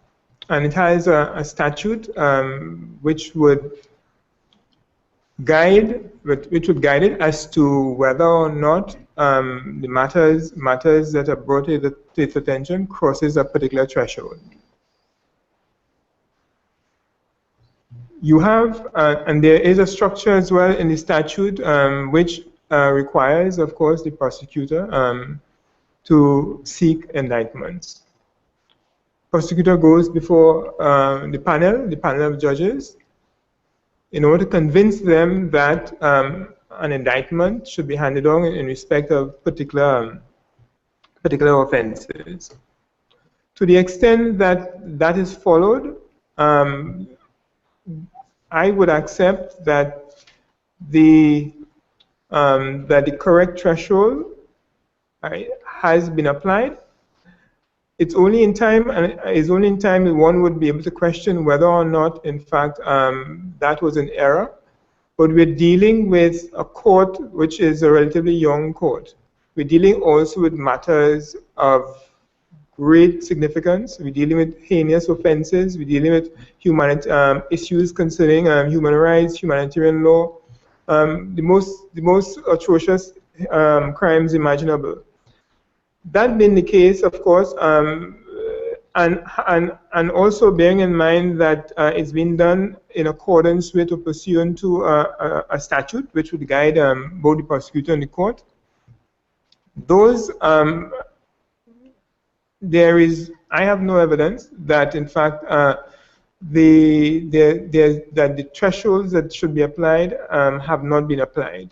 a statute which would guide it as to whether or not the matters that are brought to its attention crosses a particular threshold. You have, and there is a structure as well in the statute which requires, of course, the prosecutor to seek indictments. Prosecutor goes before the panel of judges, in order to convince them that an indictment should be handed on in respect of particular offenses. To the extent that that is followed, I would accept that the correct threshold has been applied. It's only in time, that one would be able to question whether or not, in fact, that was an error. But we're dealing with a court which is a relatively young court. We're dealing also with matters of great significance. We're dealing with heinous offenses. We're dealing with issues concerning human rights, humanitarian law, the most atrocious crimes imaginable. That being the case, of course, and also bearing in mind that it's been done in accordance with or pursuant to a statute which would guide both the prosecutor and the court. Those I have no evidence that, in fact, that the thresholds that should be applied have not been applied.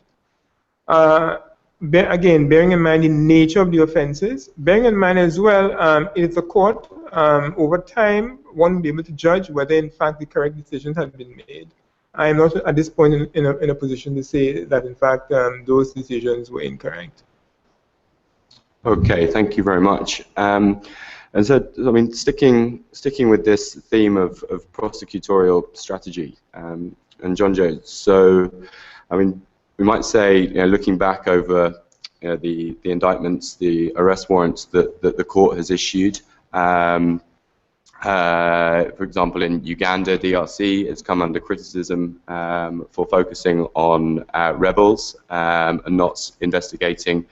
Again, bearing in mind the nature of the offenses, bearing in mind as well, it's a court, over time, one will be able to judge whether, in fact, the correct decisions have been made. I am not at this point in a position to say that, in fact, those decisions were incorrect. Okay, thank you very much. And so, I mean, sticking with this theme of prosecutorial strategy, and John Jones. So, I mean, we might say, looking back over the indictments, the arrest warrants that the court has issued. For example, in Uganda, DRC, it's come under criticism for focusing on rebels and not investigating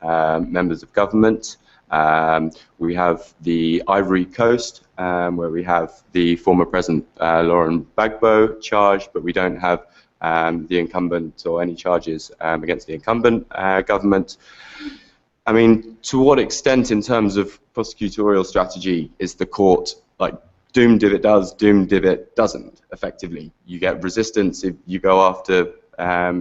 members of government. We have the Ivory Coast, where we have the former President Laurent Gbagbo charged, but we don't have the incumbent or any charges against the incumbent government. I mean, to what extent, in terms of prosecutorial strategy, is the court like doomed if it does, doomed if it doesn't? Effectively, you get resistance if you go after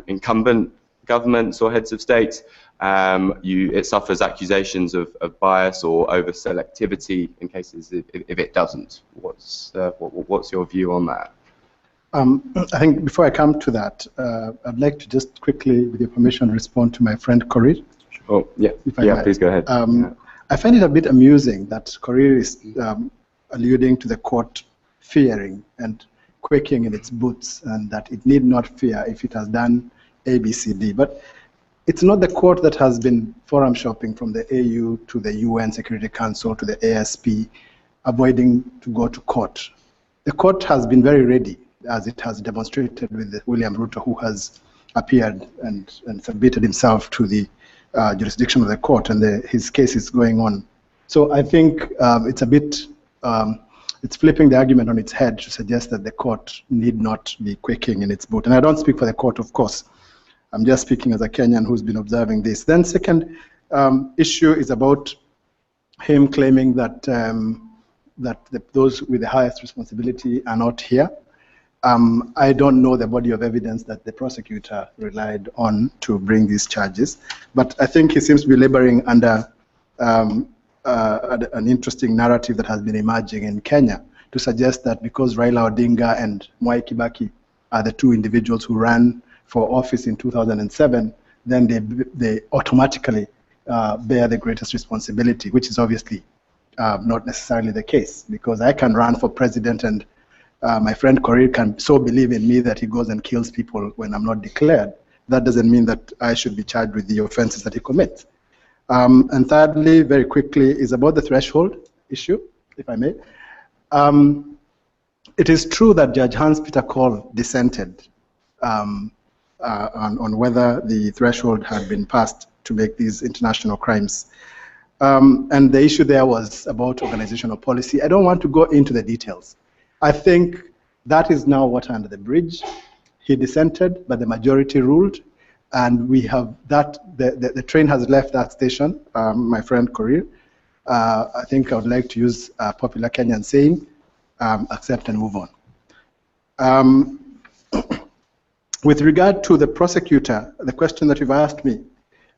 incumbent governments or heads of states. It suffers accusations of bias or over selectivity in cases if it doesn't. What's your view on that? I think before I come to that, I'd like to just quickly, with your permission, respond to my friend Korir. Oh, yeah, please go ahead. I find it a bit amusing that Korir is alluding to the court fearing and quaking in its boots, and that it need not fear if it has done A, B, C, D. But it's not the court that has been forum shopping from the AU to the UN Security Council to the ASP, avoiding to go to court. The court has been very ready, as it has demonstrated with William Ruto, who has appeared and submitted himself to the jurisdiction of the court, and his case is going on. So I think it's a bit, it's flipping the argument on its head to suggest that the court need not be quaking in its boot. And I don't speak for the court, of course. I'm just speaking as a Kenyan who's been observing this. Then second issue is about him claiming that those with the highest responsibility are not here. I don't know the body of evidence that the prosecutor relied on to bring these charges, but I think he seems to be laboring under an interesting narrative that has been emerging in Kenya to suggest that because Raila Odinga and Mwai Kibaki are the two individuals who ran for office in 2007, then they automatically bear the greatest responsibility, which is obviously not necessarily the case, because I can run for president and my friend Korir can so believe in me that he goes and kills people when I'm not declared. That doesn't mean that I should be charged with the offenses that he commits. And thirdly, very quickly, is about the threshold issue, if I may. It is true that Judge Hans-Peter Cole dissented on whether the threshold had been passed to make these international crimes. And the issue there was about organizational policy. I don't want to go into the details. I think that is now water under the bridge. He dissented, but the majority ruled, and we have that. The train has left that station. My friend Korir, I think I would like to use a popular Kenyan saying, accept and move on. With regard to the prosecutor, the question that you've asked me,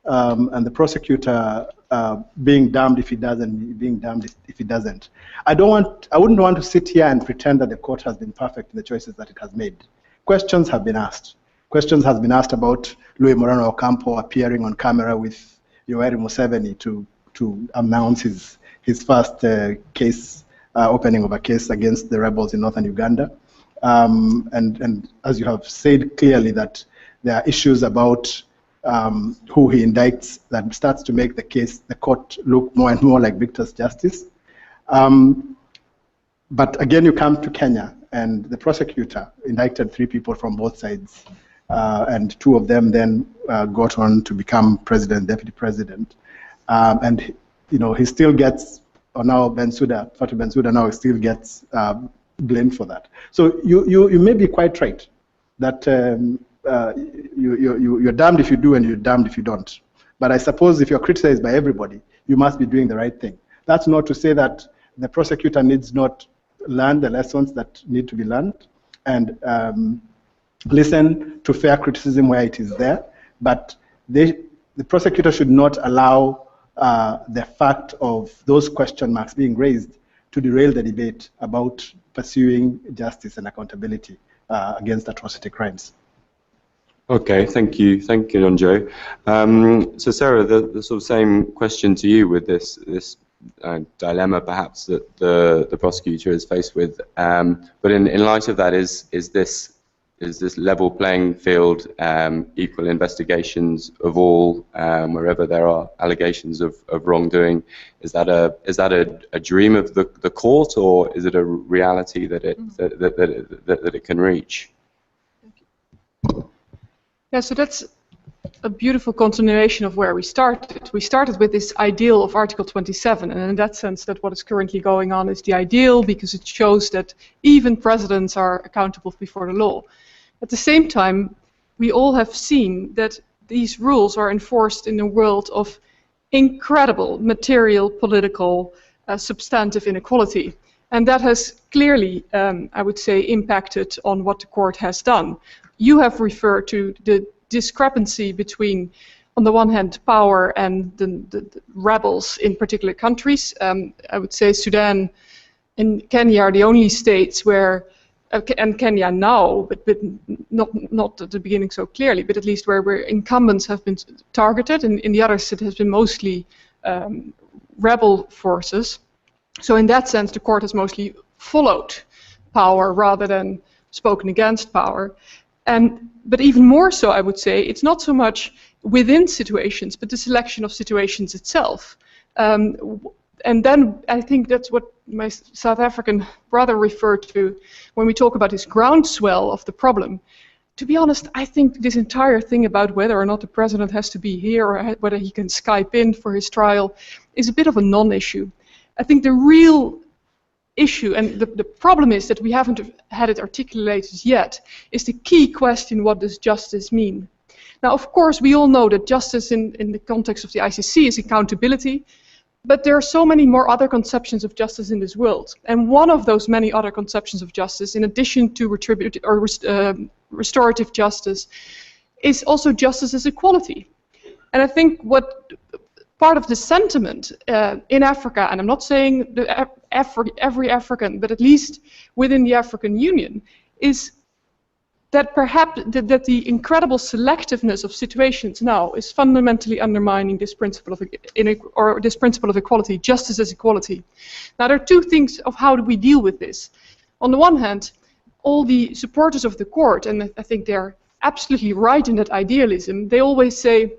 and the prosecutor being damned if he does and being damned if he doesn't. I wouldn't want to sit here and pretend that the court has been perfect in the choices that it has made. Questions have been asked. Questions have been asked about Louis Moreno Ocampo appearing on camera with Yoweri Museveni to announce his first case, opening of a case against the rebels in northern Uganda. And as you have said clearly, that there are issues about who he indicts that starts to make the court look more and more like Victor's justice. But again, you come to Kenya, and the prosecutor indicted 3 people from both sides, and 2 of them then got on to become president, deputy president. And he still gets, or now Fatu Bensouda now still gets blamed for that. So you may be quite right that you're damned if you do and you're damned if you don't. But I suppose if you're criticized by everybody, you must be doing the right thing. That's not to say that the prosecutor needs not learn the lessons that need to be learned and listen to fair criticism where it is there. But the prosecutor should not allow the fact of those question marks being raised to derail the debate about pursuing justice and accountability against atrocity crimes. Okay, thank you, John Joe. So Sarah, the sort of same question to you with this dilemma perhaps that the prosecutor is faced with. But in light of that, is this level playing field, equal investigations of all, wherever there are allegations of wrongdoing, is that a dream of the court, or is it a reality that it can reach? Yeah, so that's a beautiful continuation of where we started. We started with this ideal of Article 27, and in that sense that what is currently going on is the ideal because it shows that even presidents are accountable before the law. At the same time, we all have seen that these rules are enforced in a world of incredible material, political, substantive inequality. And that has clearly, I would say, impacted on what the court has done. You have referred to the discrepancy between, on the one hand, power and the rebels in particular countries. I would say Sudan and Kenya are the only states where, and Kenya now, but not at the beginning so clearly, but at least where incumbents have been targeted, and in the others it has been mostly rebel forces. So in that sense, the court has mostly followed power rather than spoken against power. But even more so, I would say, it's not so much within situations, but the selection of situations itself. And then I think that's what my South African brother referred to when we talk about this groundswell of the problem. To be honest, I think this entire thing about whether or not the president has to be here or whether he can Skype in for his trial is a bit of a non-issue. I think the real issue, and the problem is that we haven't had it articulated yet, is the key question: what does justice mean? Now, of course, we all know that justice in the context of the ICC is accountability, but there are so many more other conceptions of justice in this world. And one of those many other conceptions of justice, in addition to restorative justice, is also justice as equality. And I think what part of the sentiment in Africa, and I'm not saying that every African, but at least within the African Union, is that perhaps that the incredible selectiveness of situations now is fundamentally undermining this principle of this principle of equality, justice as equality. Now, there are two things of how do we deal with this. On the one hand, all the supporters of the court, and I think they're absolutely right in that idealism, they always say,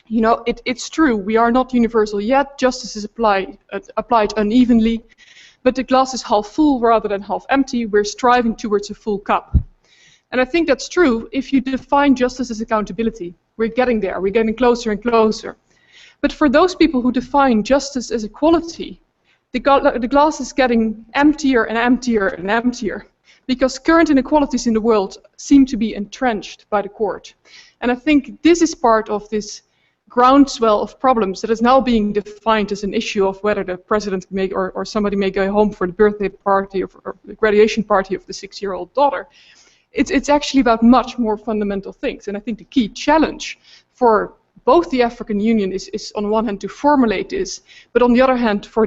you know, it's true, we are not universal yet, justice is applied unevenly, but the glass is half full rather than half empty, we're striving towards a full cup. And I think that's true if you define justice as accountability. We're getting there, we're getting closer and closer. But for those people who define justice as equality, the glass is getting emptier and emptier and emptier, because current inequalities in the world seem to be entrenched by the court. And I think this is part of this groundswell of problems that is now being defined as an issue of whether the president may or somebody may go home for the birthday party or the graduation party of the 6-year-old daughter. It's actually about much more fundamental things. And I think the key challenge for both the African Union is on one hand to formulate this, but on the other hand for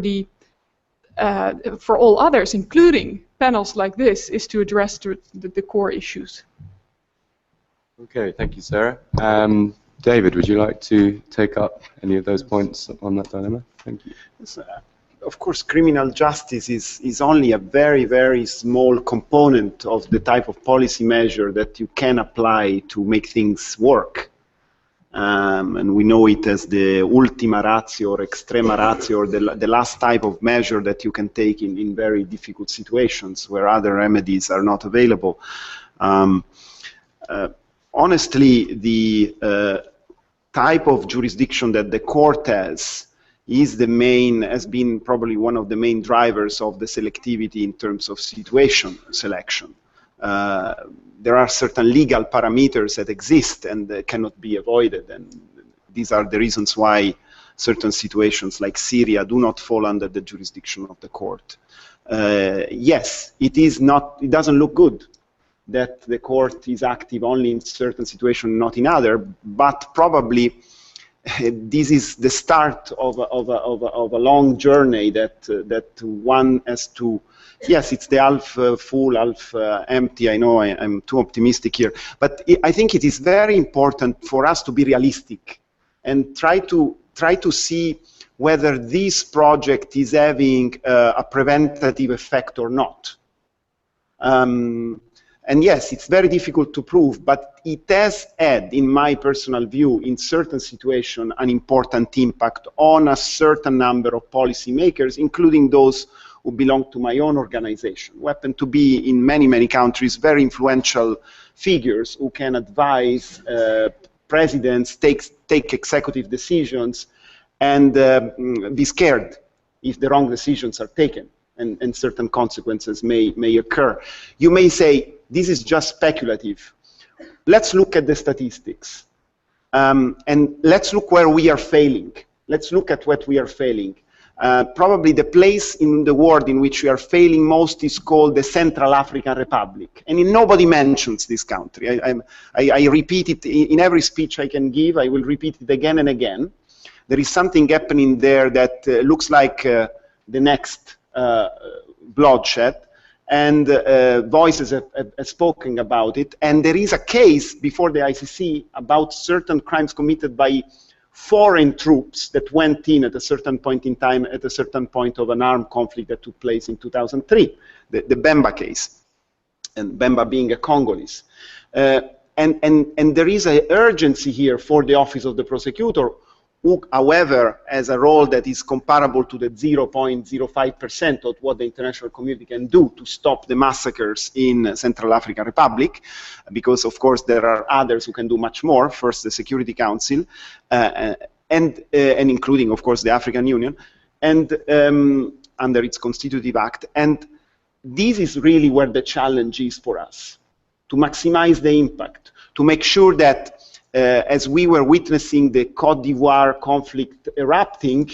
all others, including panels like this, is to address the core issues. Okay, thank you, Sarah. David, would you like to take up any of those points on that dilemma? Thank you. Yes, of course, criminal justice is only a very, very small component of the type of policy measure that you can apply to make things work. And we know it as the ultima ratio or extrema ratio, or the last type of measure that you can take in very difficult situations where other remedies are not available. Honestly, the type of jurisdiction that the court has has been probably one of the main drivers of the selectivity in terms of situation selection. There are certain legal parameters that exist and cannot be avoided, and these are the reasons why certain situations like Syria do not fall under the jurisdiction of the court. Yes, it doesn't look good that the court is active only in certain situations, not in other, but probably this is the start of a long journey that one has to. Yes, it's the half full, half empty. I know I'm too optimistic here, but I think it is very important for us to be realistic and try to try to see whether this project is having a preventative effect or not. And yes, it's very difficult to prove, but it has had, in my personal view, in certain situations, an important impact on a certain number of policymakers, including those who belong to my own organization, who happen to be, in many, many countries, very influential figures who can advise presidents, take executive decisions, and be scared if the wrong decisions are taken, and certain consequences may occur. You may say, this is just speculative. Let's look at the statistics. And let's look where we are failing. Let's look at what we are failing. Probably the place in the world in which we are failing most is called the Central African Republic. And nobody mentions this country. I repeat it in every speech I can give. I will repeat it again and again. There is something happening there that looks like the next bloodshed. And voices have spoken about it. And there is a case before the ICC about certain crimes committed by foreign troops that went in at a certain point in time, at a certain point of an armed conflict that took place in 2003, the Bemba case, and Bemba being a Congolese. And there is an urgency here for the Office of the Prosecutor, who, however, has a role that is comparable to the 0.05% of what the international community can do to stop the massacres in Central African Republic, because, of course, there are others who can do much more. First, the Security Council, and including, of course, the African Union, and under its constitutive act. And this is really where the challenge is for us, to maximize the impact, to make sure that as we were witnessing the Côte d'Ivoire conflict erupting,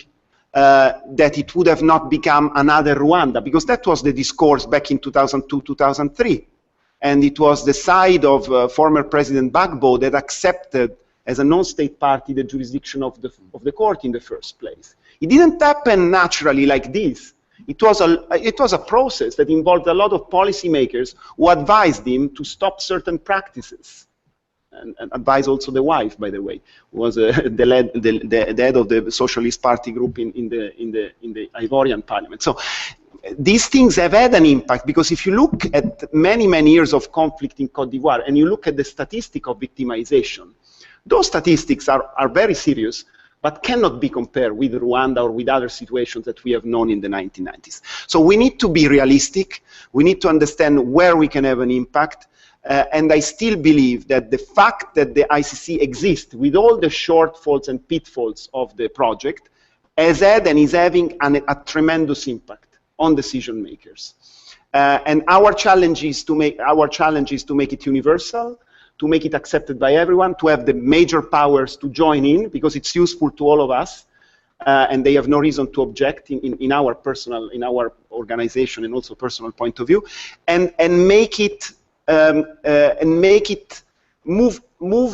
that it would have not become another Rwanda, because that was the discourse back in 2002, 2003. And it was the side of former President Gbagbo that accepted, as a non-state party, the jurisdiction of the court in the first place. It didn't happen naturally like this. It was a process that involved a lot of policymakers who advised him to stop certain practices. And advise also the wife, by the way, who was the head of the Socialist Party group in the Ivorian parliament. So these things have had an impact, because if you look at many, many years of conflict in Côte d'Ivoire and you look at the statistic of victimization, those statistics are very serious, but cannot be compared with Rwanda or with other situations that we have known in the 1990s. So we need to be realistic. We need to understand where we can have an impact. And I still believe that the fact that the ICC exists with all the shortfalls and pitfalls of the project has had and is having a tremendous impact on decision makers. And our challenge is to make it universal, to make it accepted by everyone, to have the major powers to join in, because it's useful to all of us, and they have no reason to object in our organization and also personal point of view, and make it move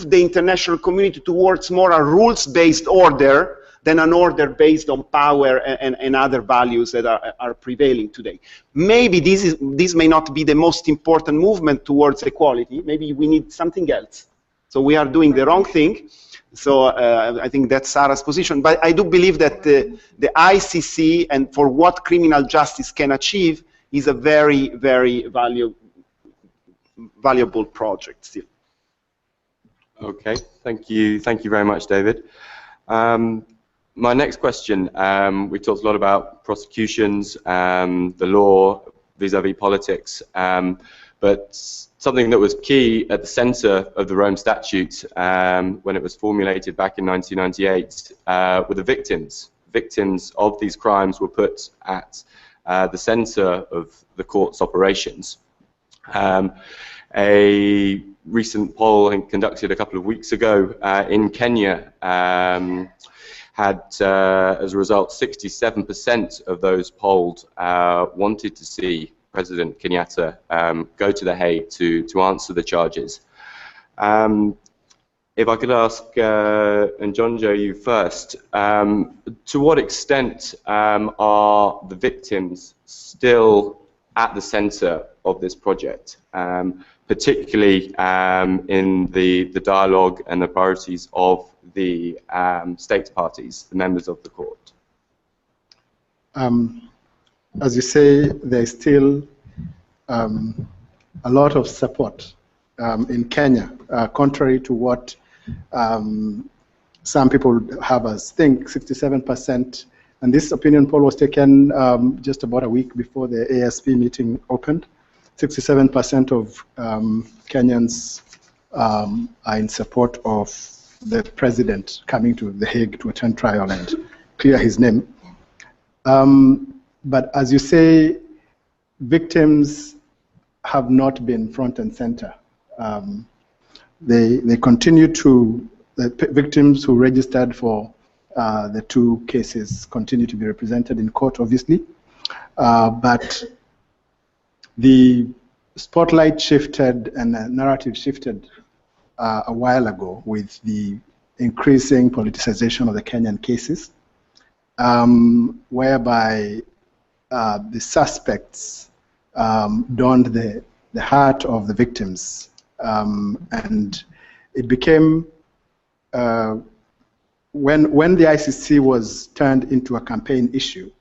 the international community towards more a rules-based order than an order based on power and other values that are prevailing today. Maybe this may not be the most important movement towards equality. Maybe we need something else. So we are doing the wrong thing. So I think that's Sarah's position. But I do believe that the ICC, and for what criminal justice can achieve, is a very, very valuable project still. Okay, thank you very much, David. My next question, we talked a lot about prosecutions, the law vis-a-vis politics, but something that was key at the center of the Rome Statute when it was formulated back in 1998 were the victims. Victims of these crimes were put at the center of the court's operations. A recent poll conducted a couple of weeks ago in Kenya had, as a result, 67% of those polled wanted to see President Kenyatta go to The Hague to answer the charges. If I could ask, and Njonjo, you first, to what extent are the victims still at the center of this project, particularly in the dialogue and the priorities of the states parties, the members of the court? As you say, there's still a lot of support in Kenya, contrary to what some people have us think. 67%, and this opinion poll was taken just about a week before the ASP meeting opened. 67% of Kenyans are in support of the president coming to The Hague to attend trial and clear his name. But as you say, victims have not been front and center. They continue to, the victims who registered for the two cases continue to be represented in court, obviously. But the spotlight shifted and the narrative shifted a while ago with the increasing politicization of the Kenyan cases, whereby the suspects donned the heart of the victims. And it became, when the ICC was turned into a campaign issue,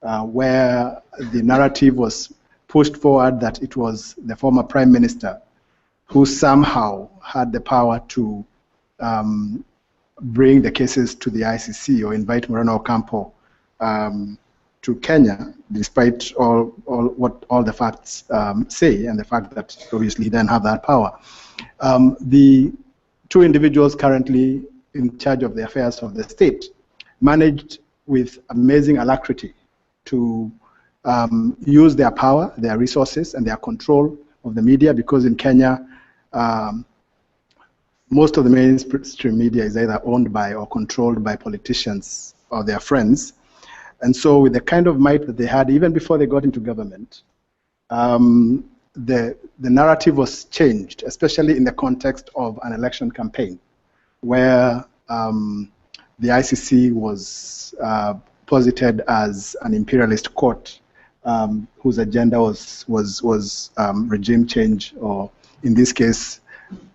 where the narrative was pushed forward that it was the former prime minister who somehow had the power to bring the cases to the ICC or invite Moreno Ocampo to Kenya, despite all the facts say, and the fact that obviously he didn't have that power. The two individuals currently in charge of the affairs of the state managed with amazing alacrity to use their power, their resources, and their control of the media, because in Kenya, most of the mainstream media is either owned by or controlled by politicians or their friends. And so with the kind of might that they had, even before they got into government, the narrative was changed, especially in the context of an election campaign, where the ICC was posited as an imperialist court whose agenda was regime change, or in this case,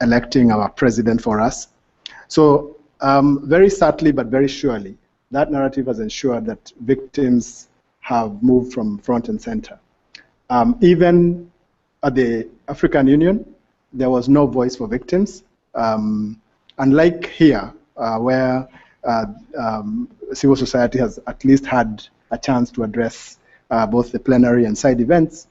electing our president for us. So very subtly but very surely, that narrative has ensured that victims have moved from front and center. Even at the African Union, there was no voice for victims. Unlike here, where civil society has at least had a chance to address both the plenary and side events,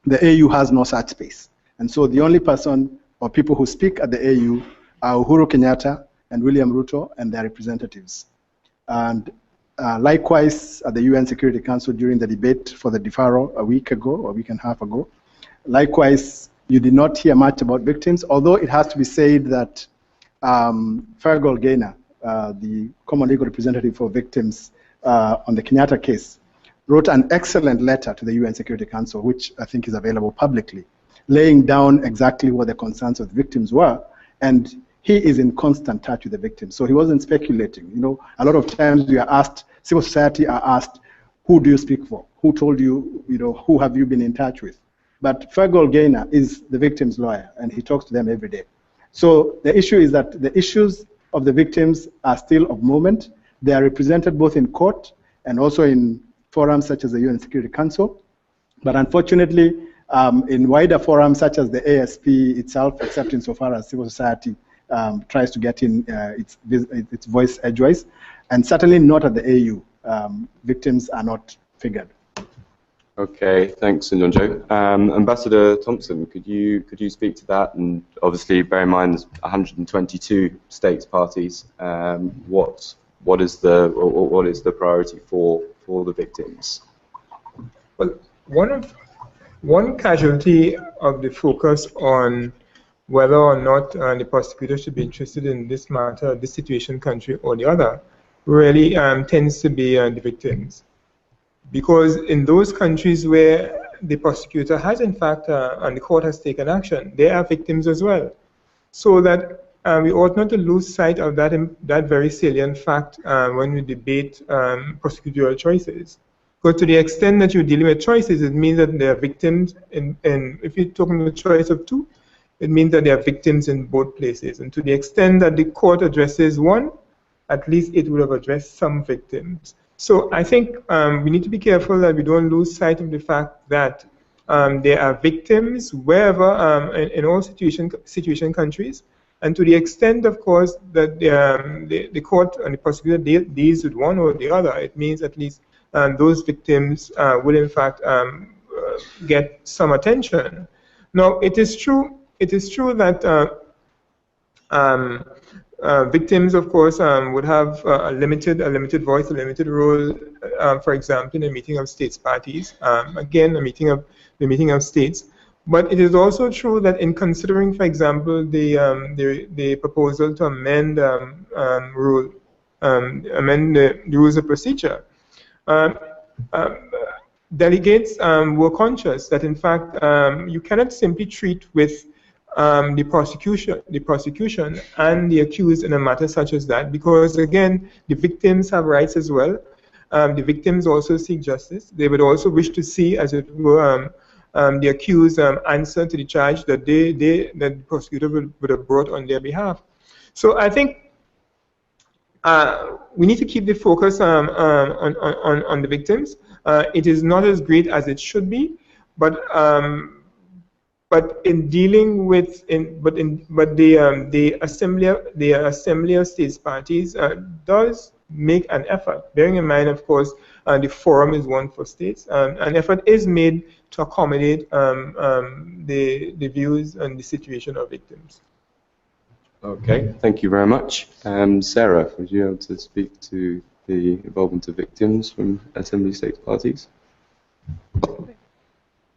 the AU has no such space. And so the only person or people who speak at the AU are Uhuru Kenyatta and William Ruto and their representatives. And likewise, at the UN Security Council during the debate for the deferral a week and a half ago, likewise, you did not hear much about victims, although it has to be said that Fergal Gaynor, the common legal representative for victims on the Kenyatta case, wrote an excellent letter to the UN Security Council, which I think is available publicly, laying down exactly what the concerns of the victims were. And he is in constant touch with the victims. So he wasn't speculating. You know, a lot of times we are asked, civil society are asked, who do you speak for? Who told you, who have you been in touch with? But Fergal Gaynor is the victim's lawyer, and he talks to them every day. So the issue is that the issues of the victims are still of moment. They are represented both in court and also in forums such as the UN Security Council. But unfortunately, in wider forums such as the ASP itself, except insofar as civil society tries to get in its voice edgewise, and certainly not at the AU. Victims are not figured. Okay, thanks, Ndonjo. Ambassador Thompson, could you speak to that? And obviously, bear in mind, there's 122 states parties. What is the priority for the victims? Well, one casualty of the focus on whether or not the prosecutor should be interested in this matter, this situation, country, or the other, really tends to be the victims. Because in those countries where the prosecutor has, in fact, and the court has taken action, they are victims as well. So that we ought not to lose sight of that very salient fact when we debate prosecutorial choices. Because to the extent that you're dealing with choices, it means that they are victims. And if you're talking about a choice of two, it means that there are victims in both places. And to the extent that the court addresses one, at least it would have addressed some victims. So I think we need to be careful that we don't lose sight of the fact that there are victims wherever, in all situation countries. And to the extent, of course, that the court and the prosecutor deals with one or the other, it means at least those victims will in fact get some attention. Now, it is true that victims, of course, would have a limited voice, a limited role. For example, in a meeting of states parties, again, the meeting of states. But it is also true that in considering, for example, the proposal to amend amend the rules of procedure, delegates were conscious that in fact you cannot simply treat with the prosecution and the accused in a matter such as that, because again, the victims have rights as well. The victims also seek justice. They would also wish to see, as it were, the accused answer to the charge that that the prosecutor would have brought on their behalf. So I think we need to keep the focus on the victims. It is not as great as it should be, but in dealing with the Assembly of States Parties does make an effort. Bearing in mind, of course, the forum is one for states. An effort is made to accommodate the views and the situation of victims. Okay, thank you very much. Sarah, would you be able to speak to the involvement of victims from Assembly States Parties?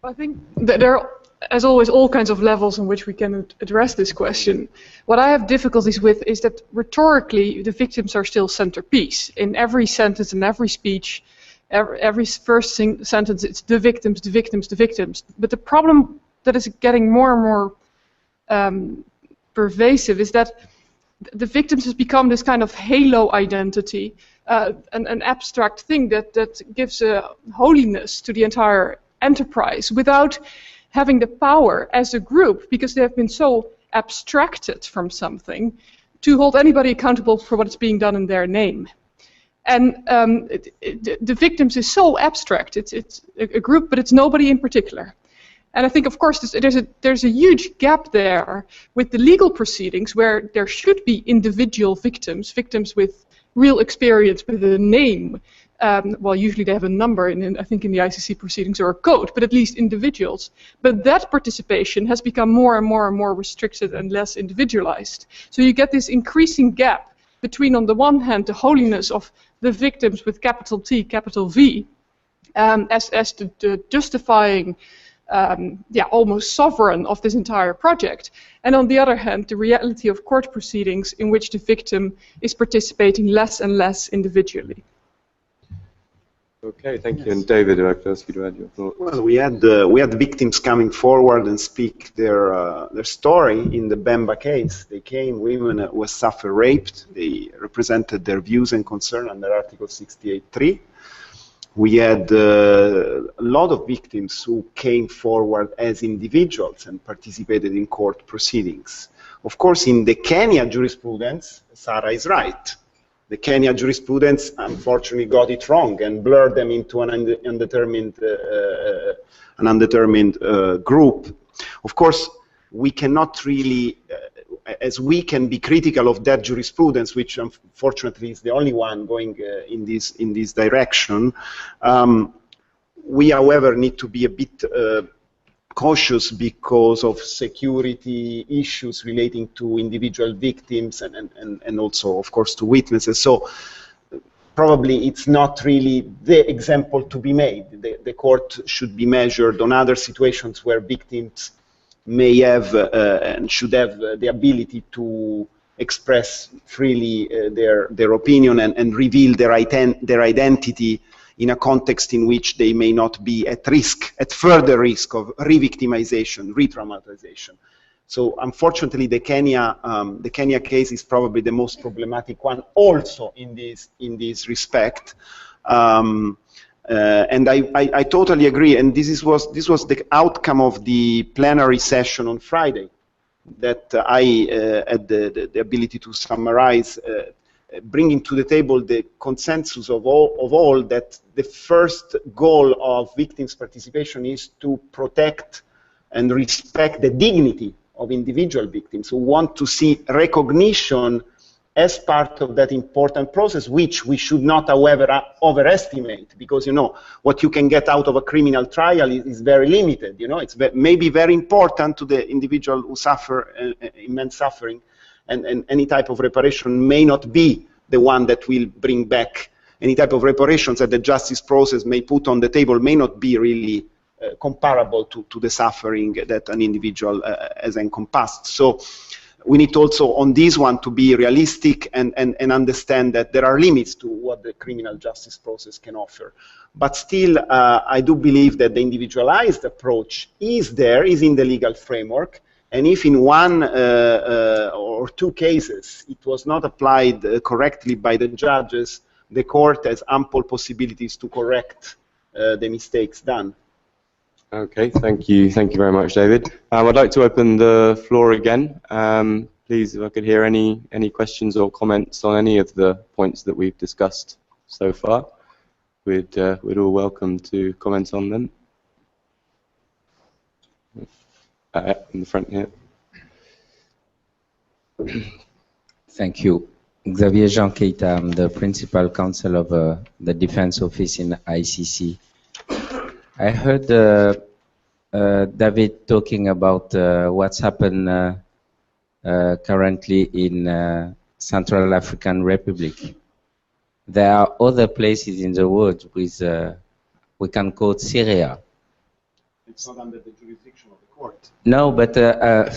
I think that there are, as always, all kinds of levels on which we can address this question. What I have difficulties with is that rhetorically the victims are still centerpiece. In every sentence, in every speech, every first sentence, it's the victims, the victims, the victims. But the problem that is getting more and more pervasive is that the victims has become this kind of halo identity, an abstract thing that gives a holiness to the entire enterprise without having the power as a group, because they have been so abstracted from something, to hold anybody accountable for what's being done in their name. And the victims is so abstract. It's a group, but it's nobody in particular. And I think, of course, there's a huge gap there with the legal proceedings, where there should be individual victims with real experience, with a name. Well, usually they have a number, I think in the ICC proceedings, or a code, but at least individuals. But that participation has become more and more and more restricted and less individualized. So you get this increasing gap between, on the one hand, the holiness of the victims with capital T, capital V, as the justifying, almost sovereign of this entire project, and on the other hand, the reality of court proceedings in which the victim is participating less and less individually. Okay, thank you. And David, I'd like to ask you to add your thoughts. Well, we had victims coming forward and speak their story in the Bemba case. They came, women who suffered raped. They represented their views and concern under Article 68.3. We had a lot of victims who came forward as individuals and participated in court proceedings. Of course, in the Kenya jurisprudence, Sarah is right. The Kenya jurisprudence unfortunately got it wrong and blurred them into an undetermined group. Of course, we cannot really, as we can be critical of that jurisprudence, which unfortunately is the only one going in this direction. We, however, need to be a bit cautious because of security issues relating to individual victims and also, of course, to witnesses. So probably it's not really the example to be made. The court should be measured on other situations where victims may have and should have the ability to express freely their opinion and reveal their identity in a context in which they may not be at further risk of re-victimization, re-traumatization. So unfortunately, the Kenya case is probably the most problematic one, also in this respect. And I totally agree. And this was the outcome of the plenary session on Friday. that I had the ability to summarize, bringing to the table the consensus of all that the first goal of victims' participation is to protect and respect the dignity of individual victims who want to see recognition as part of that important process, which we should not, however, overestimate, because, you know, what you can get out of a criminal trial is very limited. You know, it's maybe very important to the individual who suffer immense suffering, and any type of reparation may not be the one that will bring back any type of reparations that the justice process may put on the table may not be really comparable to the suffering that an individual has encompassed. So we need also on this one to be realistic and understand that there are limits to what the criminal justice process can offer. But still, I do believe that the individualized approach is in the legal framework. And if in one or two cases it was not applied correctly by the judges, the court has ample possibilities to correct the mistakes done. Okay, thank you very much, David. I'd like to open the floor again. Please, if I could hear any questions or comments on any of the points that we've discussed so far, we'd all welcome to comment on them. In the front here. Thank you. Xavier Jean Keita, I'm the principal counsel of the defense office in ICC. I heard David talking about what's happened currently in Central African Republic. There are other places in the world with, we can quote Syria. It's not under the jurisdiction of the court. No, but I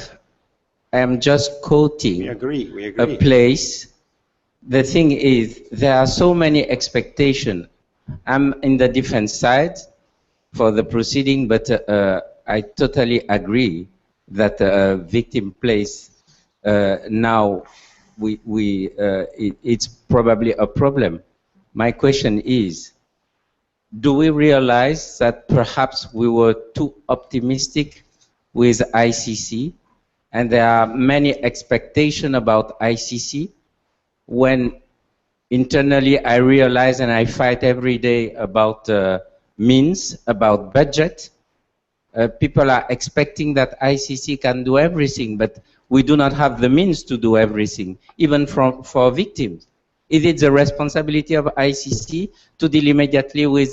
am just quoting we agree. A place. The thing is, there are so many expectations. I'm in the defense side for the proceeding, but I totally agree that victim place now it's probably a problem. My question is, do we realize that perhaps we were too optimistic with ICC, and there are many expectations about ICC, when internally I realize and I fight every day about means, about budget? People are expecting that ICC can do everything, but we do not have the means to do everything, even for victims. Is it the responsibility of ICC to deal immediately with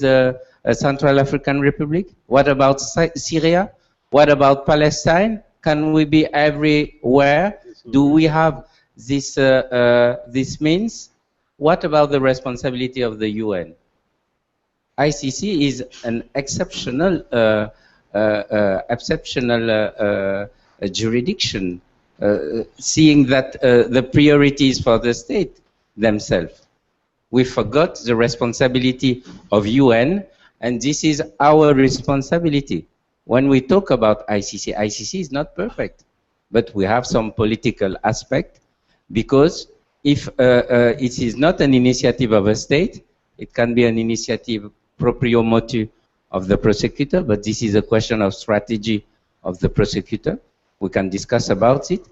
Central African Republic? What about Syria? What about Palestine? Can we be everywhere? Do we have this means? What about the responsibility of the UN? ICC is an exceptional jurisdiction, seeing that the priorities for the state themselves. We forgot the responsibility of UN, and this is our responsibility. When we talk about ICC, ICC is not perfect, but we have some political aspect, because if it is not an initiative of a state, it can be an initiative proprio motu of the prosecutor, but this is a question of strategy of the prosecutor. We can discuss about it.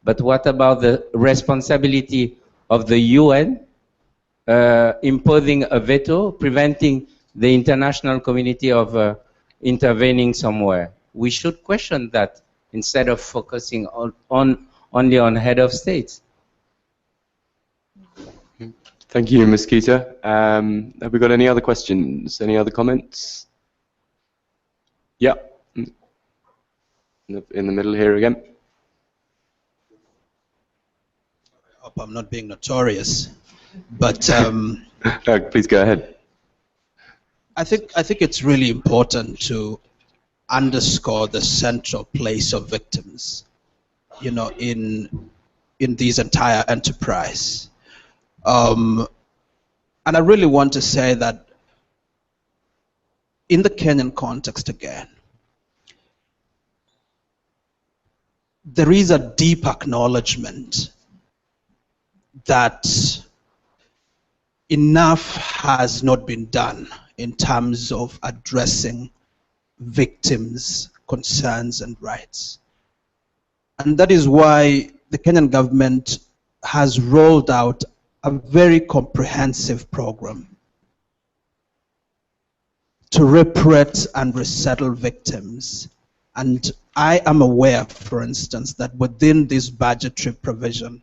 But what about the responsibility of the UN imposing a veto, preventing the international community of intervening somewhere? We should question that instead of focusing only on head of states. Thank you, Ms. Keita. Have we got any other questions? Any other comments? Yeah. In the middle here again. I hope I'm not being notorious, but No, please go ahead. I think it's really important to underscore the central place of victims, you know, in this entire enterprise. And I really want to say that in the Kenyan context again, there is a deep acknowledgement that enough has not been done in terms of addressing victims' concerns and rights. And that is why the Kenyan government has rolled out a very comprehensive program to reparate and resettle victims. And I am aware, for instance, that within this budgetary provision,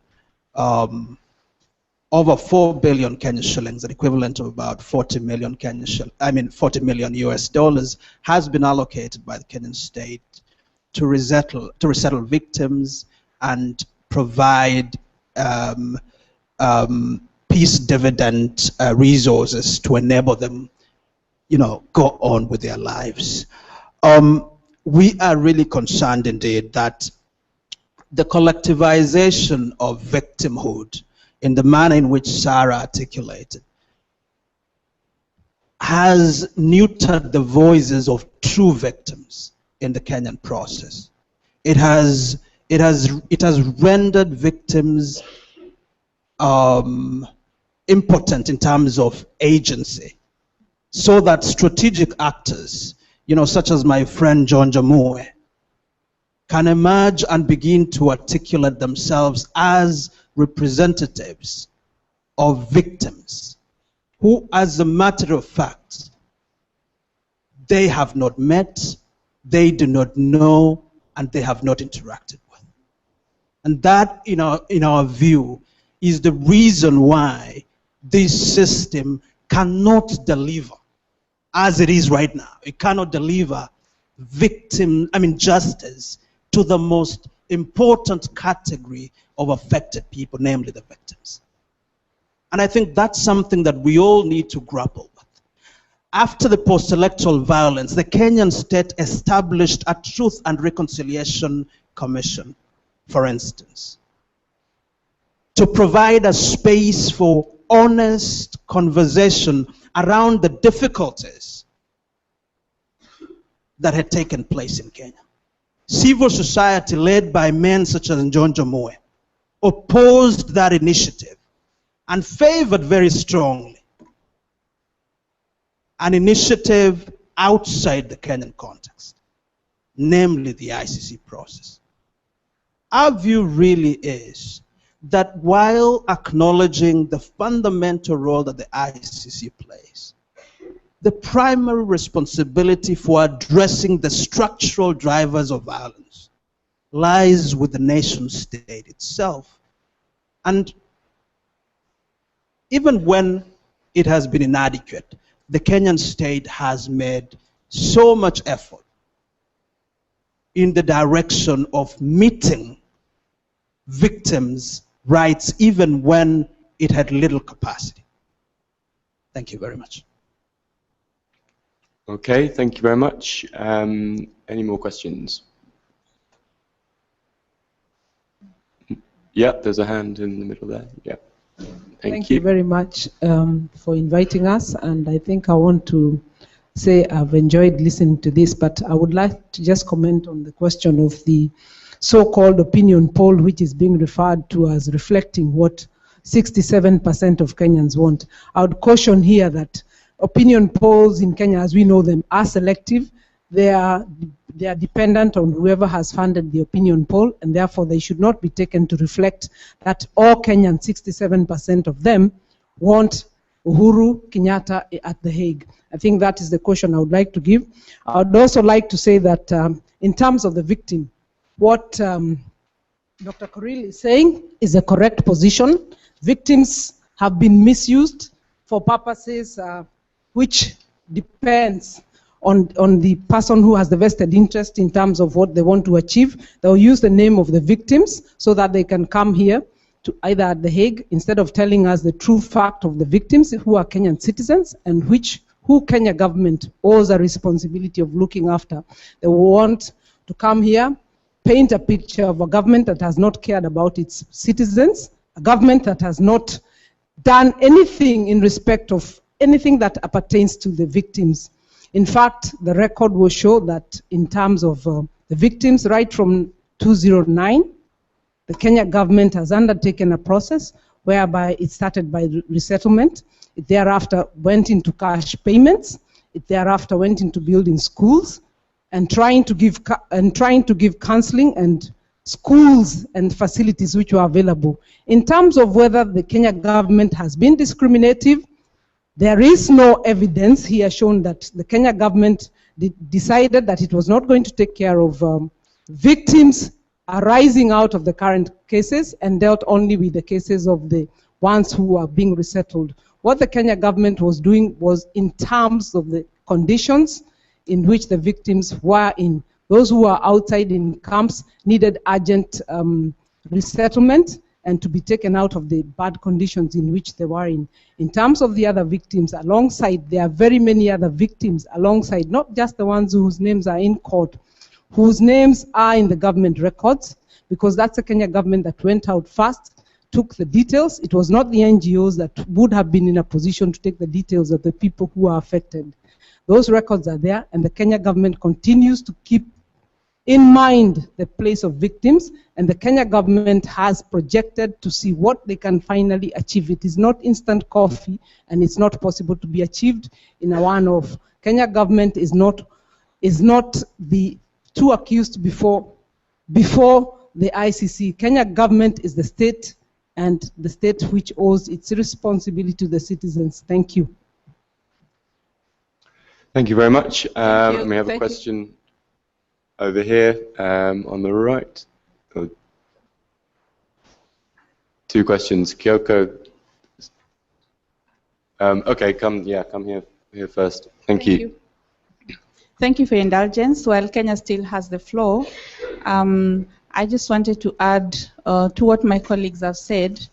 over 4 billion Kenyan shillings, the equivalent of about 40 million $40 million US dollars, has been allocated by the Kenyan state to resettle victims and provide peace dividend resources to enable them, go on with their lives. We are really concerned indeed that the collectivization of victimhood in the manner in which Sarah articulated has neutered the voices of true victims in the Kenyan process. It has rendered victims impotent in terms of agency, so that strategic actors, such as my friend John Jamue, can emerge and begin to articulate themselves as representatives of victims who, as a matter of fact, they have not met, they do not know, and they have not interacted with. And that, in our view, is the reason why this system cannot deliver as it is right now. It cannot deliver justice to the most important category of affected people, namely the victims. And I think that's something that we all need to grapple with. After the post-electoral violence, the Kenyan state established a Truth and Reconciliation Commission, for instance, to provide a space for honest conversation around the difficulties that had taken place in Kenya. Civil society, led by men such as John Jamue, opposed that initiative and favored very strongly an initiative outside the Kenyan context, namely the ICC process. Our view really is that while acknowledging the fundamental role that the ICC plays, the primary responsibility for addressing the structural drivers of violence lies with the nation state itself. And even when it has been inadequate, the Kenyan state has made so much effort in the direction of meeting victims' rights, even when it had little capacity. Thank you very much. Okay, thank you very much. Any more questions? Yeah, there's a hand in the middle there. Yeah. Thank you very much for inviting us, and I think I want to say I've enjoyed listening to this, but I would like to just comment on the question of the so-called opinion poll, which is being referred to as reflecting what 67% of Kenyans want. I would caution here that opinion polls in Kenya, as we know them, are selective. They are dependent on whoever has funded the opinion poll, and therefore they should not be taken to reflect that all Kenyans, 67% of them, want Uhuru Kenyatta at The Hague. I think that is the caution I would like to give. I would also like to say that in terms of the victim, what Dr. Kuril is saying is a correct position. Victims have been misused for purposes which depends on the person who has the vested interest in terms of what they want to achieve. They'll use the name of the victims so that they can come here to either at The Hague, instead of telling us the true fact of the victims who are Kenyan citizens and who Kenya government owes a responsibility of looking after. They want to come here, paint a picture of a government that has not cared about its citizens, a government that has not done anything in respect of anything that appertains to the victims. In fact, the record will show that in terms of the victims, right from 2009, the Kenya government has undertaken a process whereby it started by resettlement. It thereafter went into cash payments. It thereafter went into building schools and trying to give counseling and schools and facilities which were available. In terms of whether the Kenya government has been discriminative, there is no evidence here shown that the Kenya government decided that it was not going to take care of victims arising out of the current cases and dealt only with the cases of the ones who are being resettled. What the Kenya government was doing was in terms of the conditions in which the victims were in. Those who are outside in camps needed urgent resettlement and to be taken out of the bad conditions in which they were in. In terms of the other victims, alongside, there are very many other victims alongside, not just the ones whose names are in court, whose names are in the government records, because that's the Kenya government that went out first, took the details. It was not the NGOs that would have been in a position to take the details of the people who are affected. Those records are there, and the Kenya government continues to keep in mind the place of victims, and the Kenya government has projected to see what they can finally achieve. It is not instant coffee, and it's not possible to be achieved in a one-off. Kenya government is not the two accused before the ICC. Kenya government is the state, and the state which owes its responsibility to the citizens. Thank you. Thank you very much. We have a question over here on the right. Two questions. Kyoko. Okay, come here first. Thank you. Thank you for your indulgence. While Kenya still has the floor, I just wanted to add to what my colleagues have said,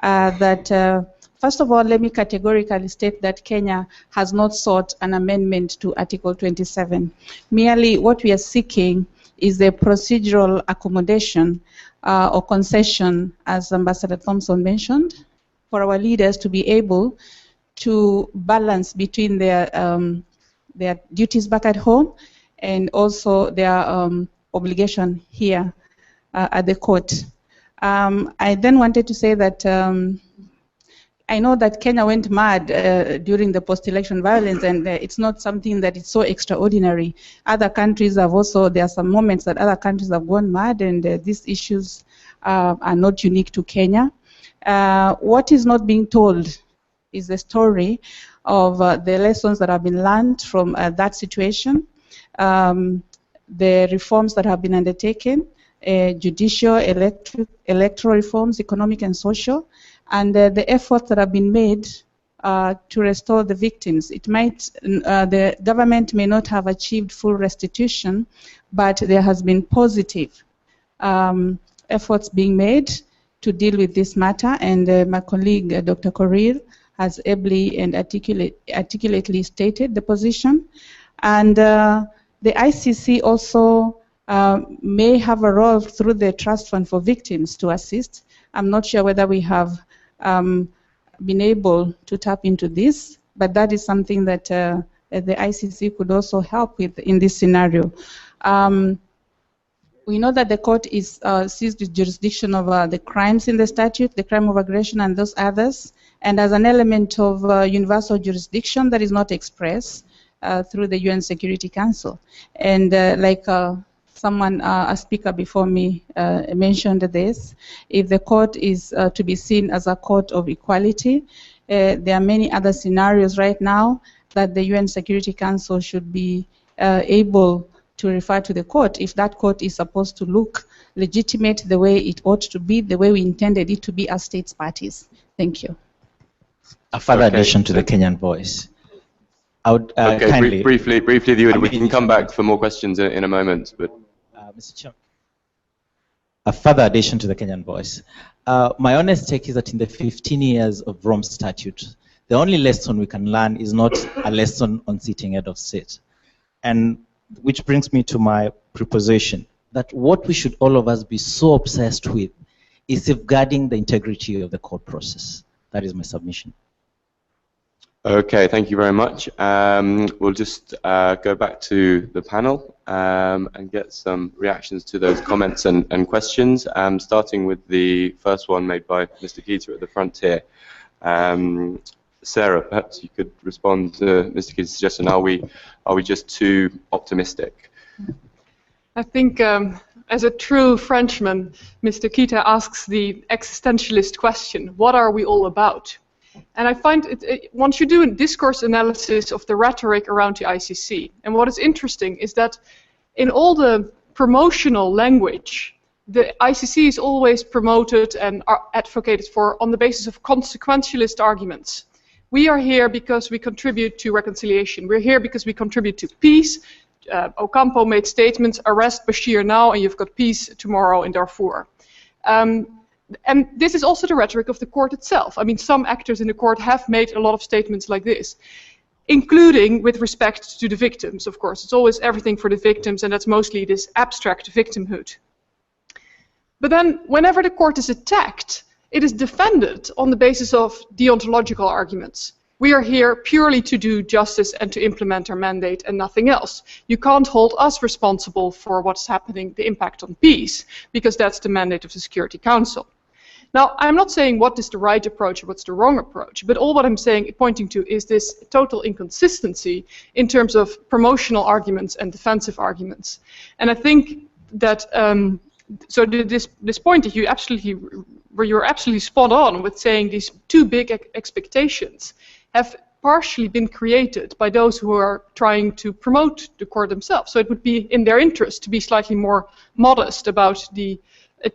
that first of all, let me categorically state that Kenya has not sought an amendment to Article 27. Merely what we are seeking is the procedural accommodation or concession, as Ambassador Thompson mentioned, for our leaders to be able to balance between their duties back at home and also their obligation here at the court. I then wanted to say that I know that Kenya went mad during the post-election violence, and it's not something that is so extraordinary. Other countries have also, there are some moments that other countries have gone mad, and these issues are not unique to Kenya. What is not being told is the story of the lessons that have been learned from that situation, the reforms that have been undertaken, judicial, electoral reforms, economic and social, and the efforts that have been made to restore the victims. It might, the government may not have achieved full restitution, but there has been positive efforts being made to deal with this matter, and my colleague, Dr. Korir, has ably and articulately stated the position. And the ICC also may have a role through the Trust Fund for Victims to assist. I'm not sure whether we have been able to tap into this, but that is something that the ICC could also help with in this scenario. We know that the court is seized with jurisdiction over the crimes in the statute, the crime of aggression and those others, and as an element of universal jurisdiction that is not expressed through the UN Security Council. And like someone, a speaker before me mentioned this, if the court is to be seen as a court of equality, there are many other scenarios right now that the UN Security Council should be able to refer to the court if that court is supposed to look legitimate the way it ought to be, the way we intended it to be as states parties. Thank you. A further addition to the Kenyan voice. I would kindly... Briefly, we can come back for more questions in a moment. But Mr. Chairman, a further addition to the Kenyan voice. My honest take is that in the 15 years of Rome Statute, the only lesson we can learn is not a lesson on sitting head of state. And which brings me to my proposition that what we should all of us be so obsessed with is safeguarding the integrity of the court process. That is my submission. Okay, thank you very much. We'll just go back to the panel and get some reactions to those comments and questions, starting with the first one made by Mr. Keita at the front here. Sarah, perhaps you could respond to Mr. Keita's suggestion. Are we just too optimistic? I think as a true Frenchman, Mr. Kita asks the existentialist question, what are we all about? And I find one should do a discourse analysis of the rhetoric around the ICC. And what is interesting is that in all the promotional language, the ICC is always promoted and advocated for on the basis of consequentialist arguments. We are here because we contribute to reconciliation. We're here because we contribute to peace. Ocampo made statements, arrest Bashir now and you've got peace tomorrow in Darfur. And this is also the rhetoric of the court itself. I mean, some actors in the court have made a lot of statements like this, including with respect to the victims, of course. It's always everything for the victims, and that's mostly this abstract victimhood. But then, whenever the court is attacked, it is defended on the basis of deontological arguments. We are here purely to do justice and to implement our mandate and nothing else. You can't hold us responsible for what's happening, the impact on peace, because that's the mandate of the Security Council. Now, I'm not saying what is the right approach or what's the wrong approach, but all what I'm saying, pointing to, is this total inconsistency in terms of promotional arguments and defensive arguments. And I think that, so this point that you're absolutely spot on with saying these too big expectations have partially been created by those who are trying to promote the court themselves. So it would be in their interest to be slightly more modest about the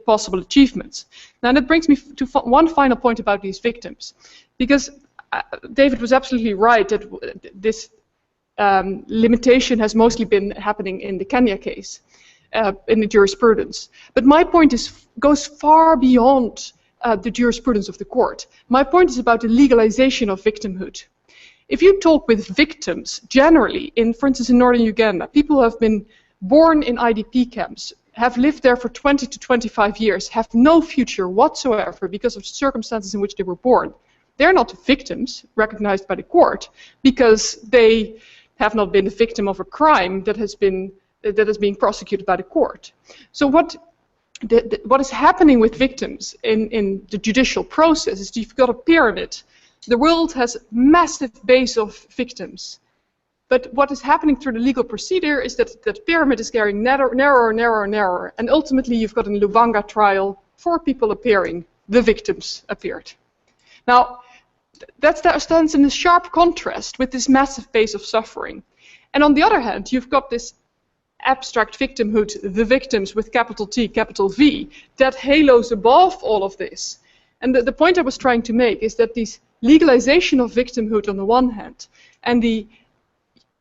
possible achievements. Now that brings me to one final point about these victims, because David was absolutely right that this limitation has mostly been happening in the Kenya case, in the jurisprudence. But my point goes far beyond the jurisprudence of the court. My point is about the legalization of victimhood. If you talk with victims generally, for instance in northern Uganda, people who have been born in IDP camps, have lived there for 20 to 25 years, have no future whatsoever because of circumstances in which they were born. They're not victims recognized by the court because they have not been the victim of a crime that is being prosecuted by the court. So what is happening with victims in the judicial process is you've got a pyramid. The world has a massive base of victims. But what is happening through the legal procedure is that that pyramid is getting narrower, and ultimately you've got in the Lubanga trial 4 people appearing, the victims appeared. Now, that stands in a sharp contrast with this massive base of suffering. And on the other hand, you've got this abstract victimhood, the victims with capital T, capital V, that halos above all of this. And the point I was trying to make is that this legalization of victimhood on the one hand, and the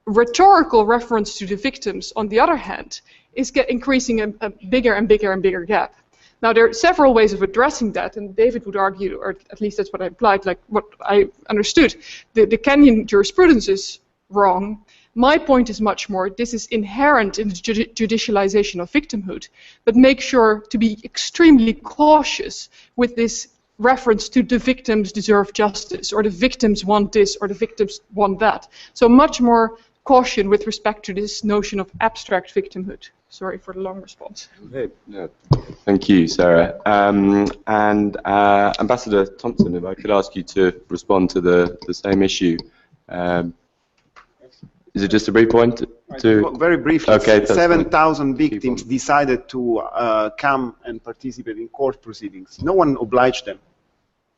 rhetorical reference to the victims on the other hand, is increasing a bigger and bigger and bigger gap. Now there are several ways of addressing that, and David would argue, or at least that's what I implied, like what I understood. The Kenyan jurisprudence is wrong. My point is much more, this is inherent in the judicialization of victimhood, but make sure to be extremely cautious with this reference to the victims deserve justice, or the victims want this, or the victims want that. So much more caution with respect to this notion of abstract victimhood. Sorry for the long response. Yeah. Thank you, Sarah. And Ambassador Thompson, if I could ask you to respond to the same issue. Is it just a brief point? Very briefly, okay, 7,000 victims decided to come and participate in court proceedings. No one obliged them.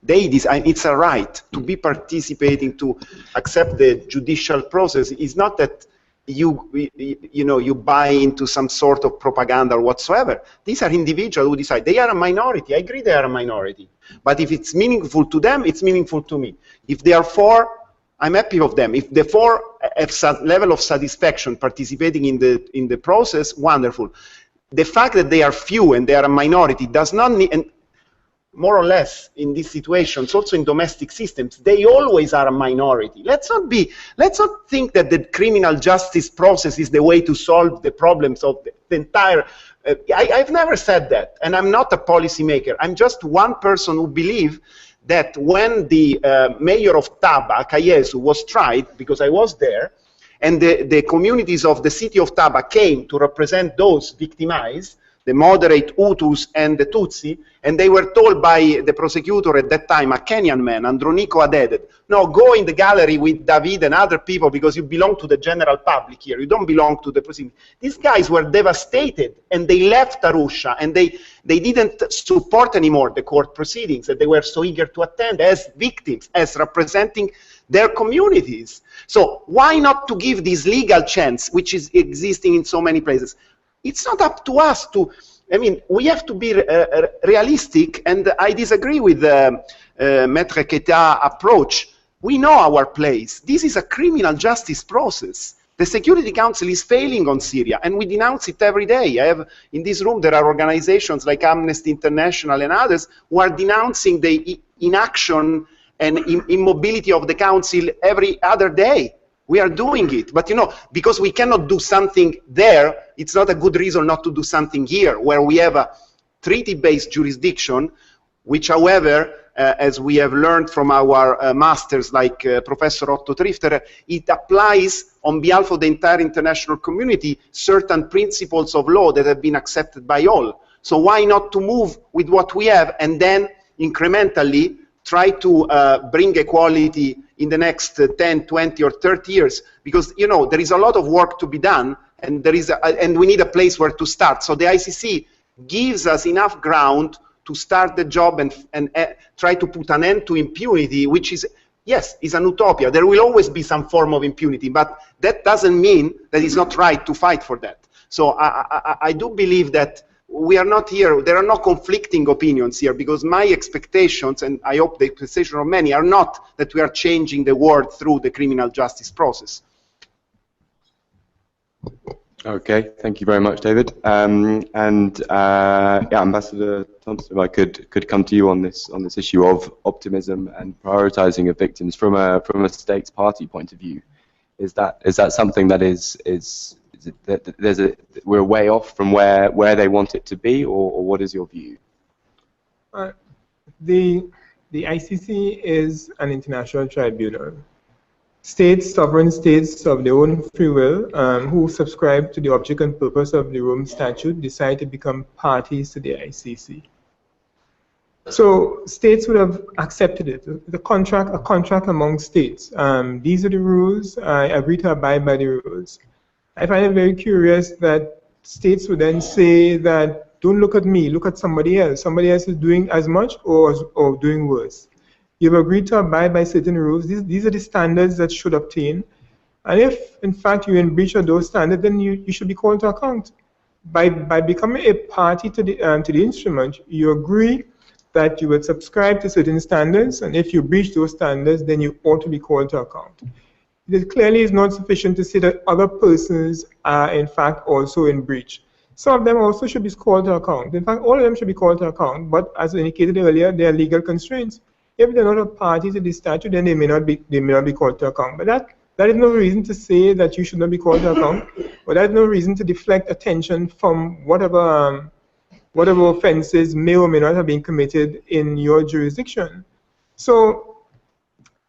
They decide, it's a right to be participating, to accept the judicial process. It's not that you buy into some sort of propaganda or whatsoever. These are individuals who decide. They are a minority. I agree they are a minority. But if it's meaningful to them, it's meaningful to me. If they are 4, I'm happy of them. If the 4 have some level of satisfaction participating in the process, wonderful. The fact that they are few and they are a minority does not need, and more or less in these situations, also in domestic systems, they always are a minority. Let's not think that the criminal justice process is the way to solve the problems of the entire. I've never said that, and I'm not a policymaker. I'm just one person who believes that when the mayor of Taba, Kayesu, was tried, because I was there, and the communities of the city of Taba came to represent those victimized, the moderate Hutus and the Tutsi, and they were told by the prosecutor at that time, a Kenyan man, Androniko Adede, no, go in the gallery with David and other people because you belong to the general public here, you don't belong to the proceedings. These guys were devastated, and they left Arusha, and they didn't support anymore the court proceedings that they were so eager to attend as victims, as representing their communities. So why not to give this legal chance, which is existing in so many places? It's not up to us to, I mean, we have to be realistic, and I disagree with the Maître Keita approach. We know our place. This is a criminal justice process. The Security Council is failing on Syria, and we denounce it every day. I have, in this room, there are organizations like Amnesty International and others who are denouncing the inaction and immobility of the Council every other day. We are doing it, but you know, because we cannot do something there, it's not a good reason not to do something here, where we have a treaty-based jurisdiction, which, however, as we have learned from our masters like Professor Otto Trifter, it applies on behalf of the entire international community certain principles of law that have been accepted by all. So why not to move with what we have and then incrementally try to bring equality in the next 10, 20, or 30 years, because you know there is a lot of work to be done, and and we need a place where to start. So the ICC gives us enough ground to start the job and try to put an end to impunity, which is, yes, is an utopia. There will always be some form of impunity, but that doesn't mean that it's not right to fight for that. So I do believe that we are not here, there are no conflicting opinions here, because my expectations, and I hope the expectation of many, are not that we are changing the world through the criminal justice process. Okay, thank you very much, David. Yeah, Ambassador Thompson, if I could come to you on this issue of optimism and prioritizing of victims from a state's party point of view. Is that something that we're way off from where they want it to be, or what is your view? The ICC is an international tribunal. States, sovereign states of their own free will, who subscribe to the object and purpose of the Rome Statute, decide to become parties to the ICC. So states would have accepted it. A contract among states. These are the rules. I agree to abide by the rules. I find it very curious that states would then say that, don't look at me, look at somebody else. Somebody else is doing as much or doing worse. You've agreed to abide by certain rules. These are the standards that should obtain. And if, in fact, you're in breach of those standards, then you should be called to account. By becoming a party to the instrument, you agree that you would subscribe to certain standards, and if you breach those standards, then you ought to be called to account. It clearly is not sufficient to say that other persons are, in fact, also in breach. Some of them also should be called to account. In fact, all of them should be called to account, but as indicated earlier, there are legal constraints. If they're not a party to the statute, then they may not be called to account. But that is no reason to say that you should not be called to account, or that is no reason to deflect attention from whatever offenses may or may not have been committed in your jurisdiction. So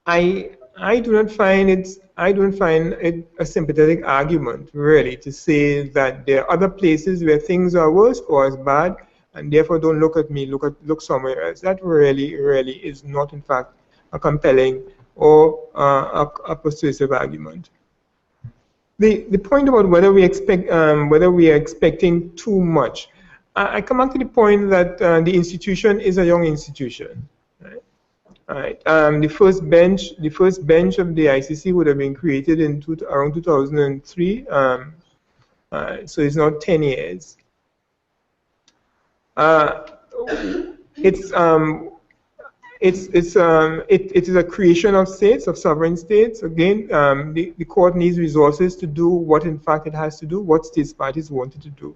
I don't find it a sympathetic argument, really, to say that there are other places where things are worse or as bad, and therefore don't look at me, look somewhere else. That really is not, in fact, a compelling or a persuasive argument. The point about whether we are expecting too much, I come back to the point that the institution is a young institution. Right. The first bench of the ICC would have been created in around 2003, so it's not 10 years. It is a creation of states, of sovereign states. Again, the court needs resources to do what, in fact, it has to do, what states parties wanted to do.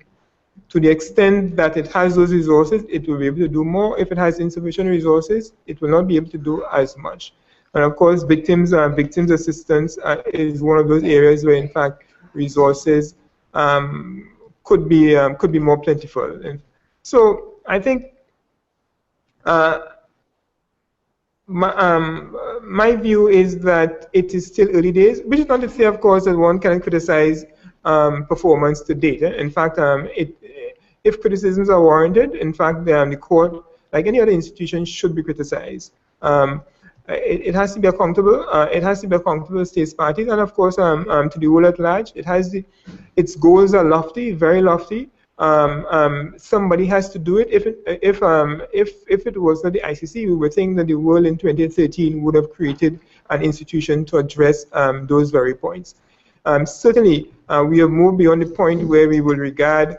To the extent that it has those resources, it will be able to do more. If it has insufficient resources, it will not be able to do as much. And of course, victims assistance is one of those areas where, in fact, resources could be more plentiful. And so I think my view is that it is still early days, which is not to say, of course, that one can criticize performance to date. In fact, if criticisms are warranted, in fact, the court, like any other institution, should be criticized. It has to be accountable. It has to be accountable to states parties, and of course, to the world at large. Its goals are lofty, very lofty. Somebody has to do it. If it was not the ICC, we would think that the world in 2013 would have created an institution to address those very points. Certainly, we have moved beyond the point where we will regard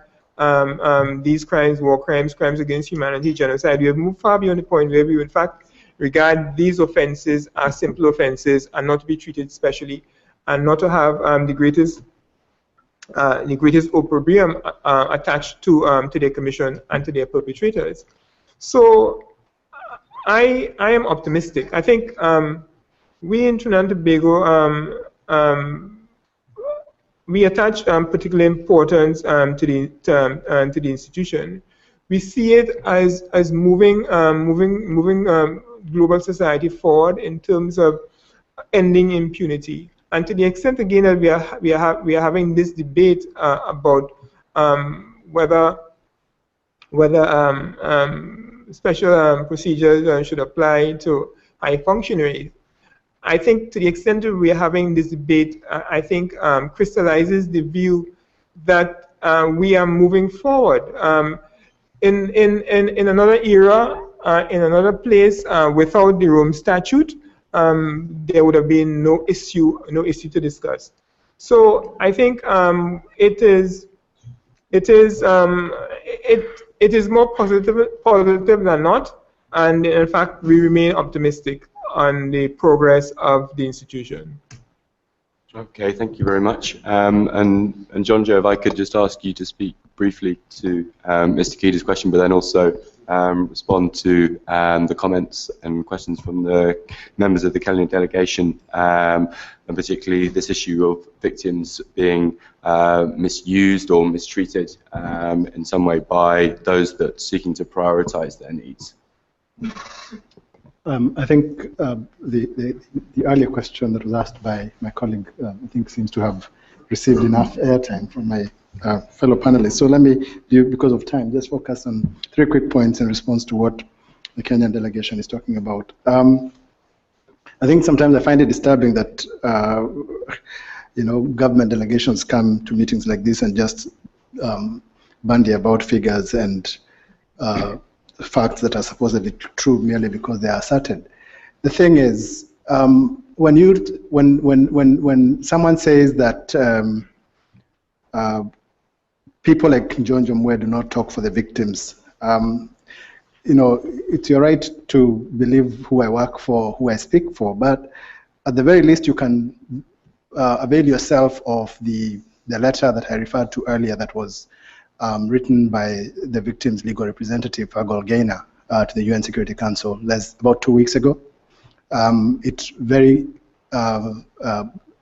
these crimes, war crimes, crimes against humanity, genocide. We have moved far beyond the point where we will, in fact, regard these offenses as simple offenses and not to be treated specially, and not to have the greatest opprobrium attached to their commission and to their perpetrators. So I am optimistic. I think we in Trinidad and Tobago, we attach particular importance to the institution. We see it as moving global society forward in terms of ending impunity. And to the extent, again, that we are having this debate about whether special procedures should apply to high functionaries, I think to the extent that we are having this debate, I think crystallizes the view that we are moving forward. In another era, in another place, without the Rome Statute, there would have been no issue to discuss. So I think it is more positive than not, and in fact we remain optimistic on the progress of the institution. Okay, thank you very much. And John Joe, if I could just ask you to speak briefly to Mr. Keda's question, but then also respond to the comments and questions from the members of the Kenyan delegation, and particularly this issue of victims being misused or mistreated in some way by those that are seeking to prioritize their needs. I think the earlier question that was asked by my colleague, I think seems to have received enough airtime from my fellow panelists. So let me, because of time, just focus on 3 quick points in response to what the Kenyan delegation is talking about. I think sometimes I find it disturbing that government delegations come to meetings like this and just bandy about figures and facts that are supposedly true merely because they are asserted. The thing is, when someone says that people like John Jomwe do not talk for the victims, it's your right to believe who I work for, who I speak for, but at the very least you can avail yourself of the letter that I referred to earlier that was written by the victim's legal representative, Agol Gaina, to the UN Security Council. That's about 2 weeks ago. It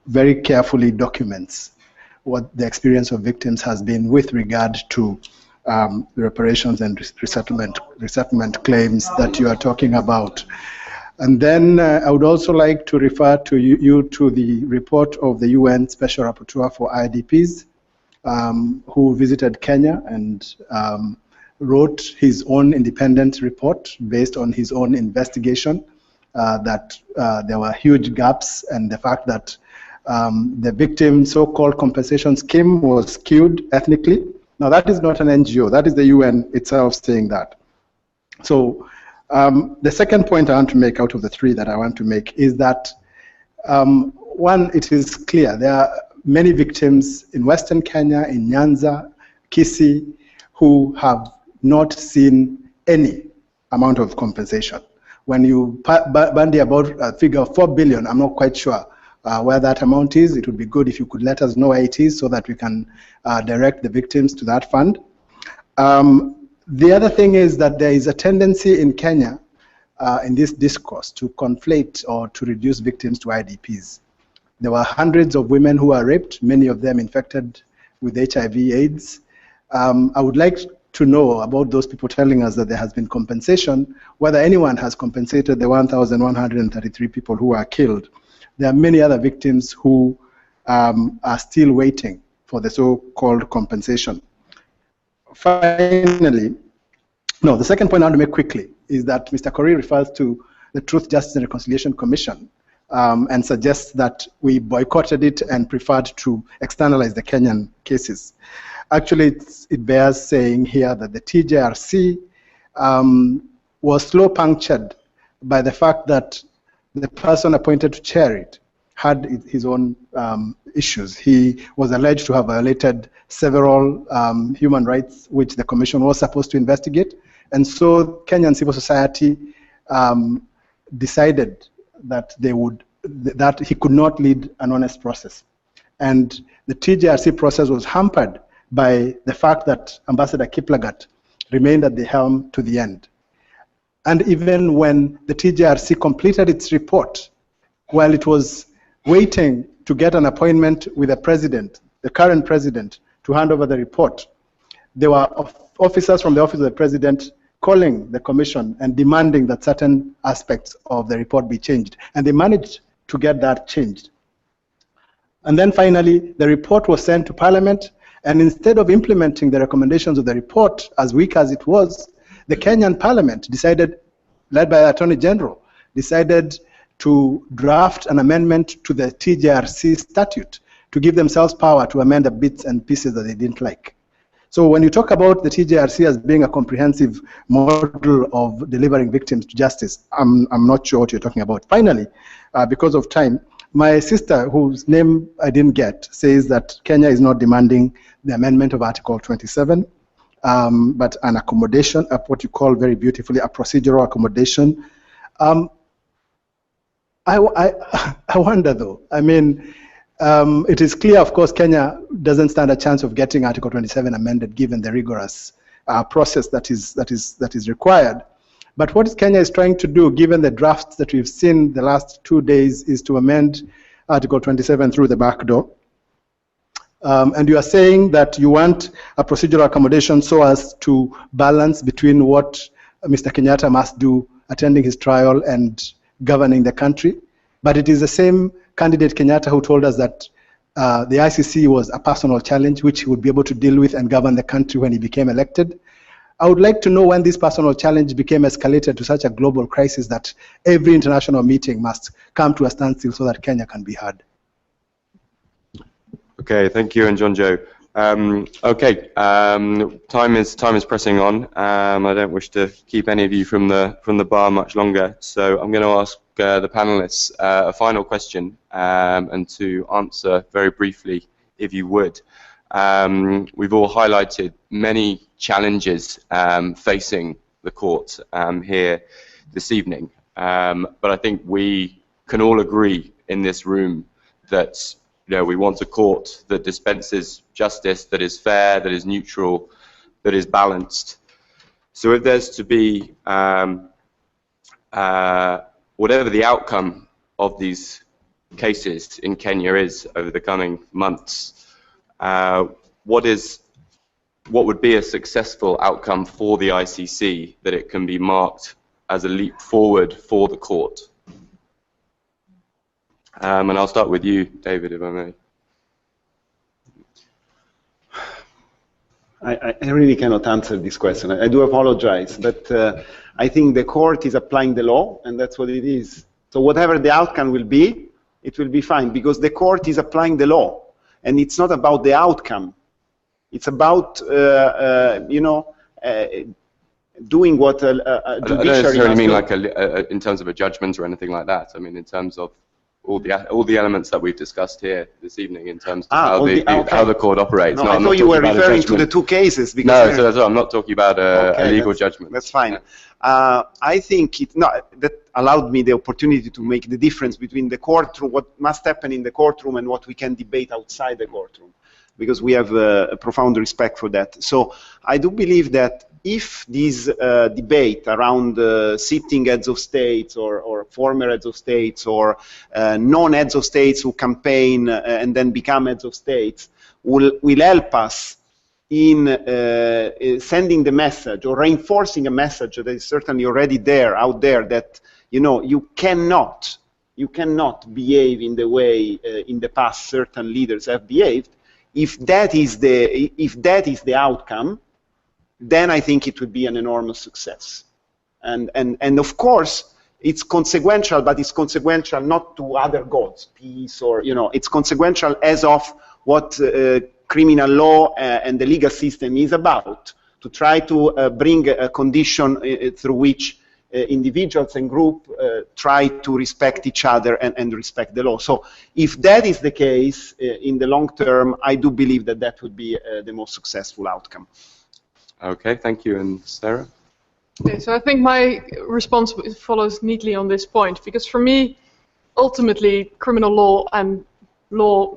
very carefully documents what the experience of victims has been with regard to the reparations and resettlement claims that you are talking about. And then I would also like to refer to you to the report of the UN Special Rapporteur for IDPs, who visited Kenya and wrote his own independent report based on his own investigation, that there were huge gaps, and the fact that the victim so-called compensation scheme was skewed ethnically. Now that is not an NGO, that is the UN itself saying that. So the second point I want to make out of the 3 that I want to make is that, one, it is clear there are many victims in Western Kenya, in Nyanza, Kisii, who have not seen any amount of compensation. When you bandy about a figure of 4 billion, I'm not quite sure where that amount is. It would be good if you could let us know where it is so that we can direct the victims to that fund. The other thing is that there is a tendency in Kenya in this discourse to conflate or to reduce victims to IDPs. There were hundreds of women who were raped, many of them infected with HIV/AIDS. I would like to know about those people telling us that there has been compensation, whether anyone has compensated the 1,133 people who were killed. There are many other victims who are still waiting for the so-called compensation. finally, no, the second point I want to make quickly is that Mr. Corey refers to the Truth, Justice and Reconciliation Commission and suggests that we boycotted it and preferred to externalize the Kenyan cases. Actually, it bears saying here that the TJRC was slow punctured by the fact that the person appointed to chair it had his own issues. He was alleged to have violated several human rights which the commission was supposed to investigate. And so Kenyan civil society decided that that he could not lead an honest process. And the TJRC process was hampered by the fact that Ambassador Kiplagat remained at the helm to the end. And even when the TJRC completed its report, while it was waiting to get an appointment with the president, the current president, to hand over the report, there were officers from the office of the president calling the commission and demanding that certain aspects of the report be changed. And they managed to get that changed. And then finally, the report was sent to Parliament, and instead of implementing the recommendations of the report, as weak as it was, the Kenyan Parliament decided, led by the Attorney General, decided to draft an amendment to the TJRC statute to give themselves power to amend the bits and pieces that they didn't like. So when you talk about the TJRC as being a comprehensive model of delivering victims to justice, I'm not sure what you're talking about. Finally, because of time, my sister, whose name I didn't get, says that Kenya is not demanding the amendment of Article 27, but an accommodation, what you call very beautifully a procedural accommodation. I wonder though, I mean, it is clear, of course, Kenya doesn't stand a chance of getting Article 27 amended given the rigorous process that is required. But what Kenya is trying to do, given the drafts that we've seen the last 2 days, is to amend Article 27 through the back door. And you are saying that you want a procedural accommodation so as to balance between what Mr. Kenyatta must do attending his trial and governing the country. But it is the same candidate Kenyatta who told us that the ICC was a personal challenge which he would be able to deal with and govern the country when he became elected. I would like to know when this personal challenge became escalated to such a global crisis that every international meeting must come to a standstill so that Kenya can be heard. Okay, thank you, and John Joe. Okay, time is pressing on. I don't wish to keep any of you from the bar much longer, so I'm going to ask the panelists a final question and to answer very briefly, if you would. We've all highlighted many challenges facing the court here this evening, but I think we can all agree in this room that we want a court that dispenses justice that is fair, that is neutral, that is balanced. So if there's to be whatever the outcome of these cases in Kenya is over the coming months, what would be a successful outcome for the ICC that it can be marked as a leap forward for the court? And I'll start with you, David, if I may. I really cannot answer this question. I do apologize, but I think the court is applying the law, and that's what it is. So whatever the outcome will be, it will be fine, because the court is applying the law, and it's not about the outcome. It's about, doing what a judiciary. I don't necessarily mean like in terms of a judgment or anything like that. I mean in terms of all the elements that we've discussed here this evening in terms of how the court operates. No, I thought you were referring to the two cases. Because no, I'm not talking about a legal judgment. That's fine. I think that allowed me the opportunity to make the difference between the courtroom, what must happen in the courtroom, and what we can debate outside the courtroom, because we have a profound respect for that. So I do believe that if this debate around sitting heads of states or former heads of states or non-heads of states who campaign and then become heads of states will help us in sending the message or reinforcing a message that is certainly already out there, that you cannot behave in the way in the past certain leaders have behaved. If that is the outcome, then I think it would be an enormous success. And of course, it's consequential, but it's consequential not to other goals, peace or, it's consequential as of what criminal law and the legal system is about, to try to bring a condition through which individuals and groups try to respect each other and respect the law. So if that is the case in the long term, I do believe that that would be the most successful outcome. Okay, thank you. And Sarah? Okay, so I think my response follows neatly on this point, because for me, ultimately, criminal law and law,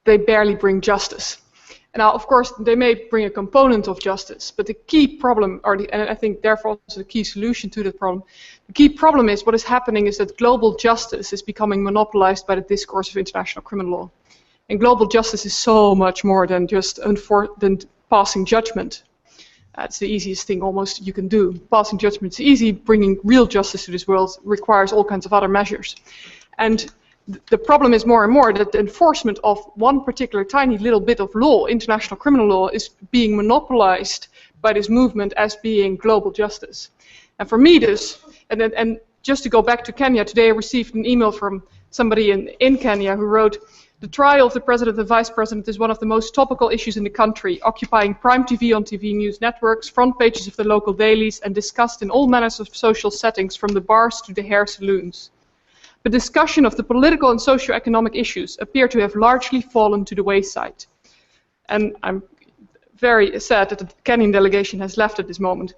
they barely bring justice. And now, of course, they may bring a component of justice, but the key problem, and I think therefore also the key solution to that problem, the key problem is what is happening is that global justice is becoming monopolized by the discourse of international criminal law. And global justice is so much more than just than passing judgment. That's the easiest thing almost you can do. Passing judgment is easy, bringing real justice to this world requires all kinds of other measures. And the problem is more and more that the enforcement of one particular tiny little bit of law, international criminal law, is being monopolized by this movement as being global justice. And for me this, and just to go back to Kenya, today I received an email from somebody in Kenya who wrote, "The trial of the president and vice president is one of the most topical issues in the country, occupying prime TV on TV news networks, front pages of the local dailies, and discussed in all manners of social settings, from the bars to the hair saloons. But discussion of the political and socio-economic issues appear to have largely fallen to the wayside." And I'm very sad that the Kenyan delegation has left at this moment.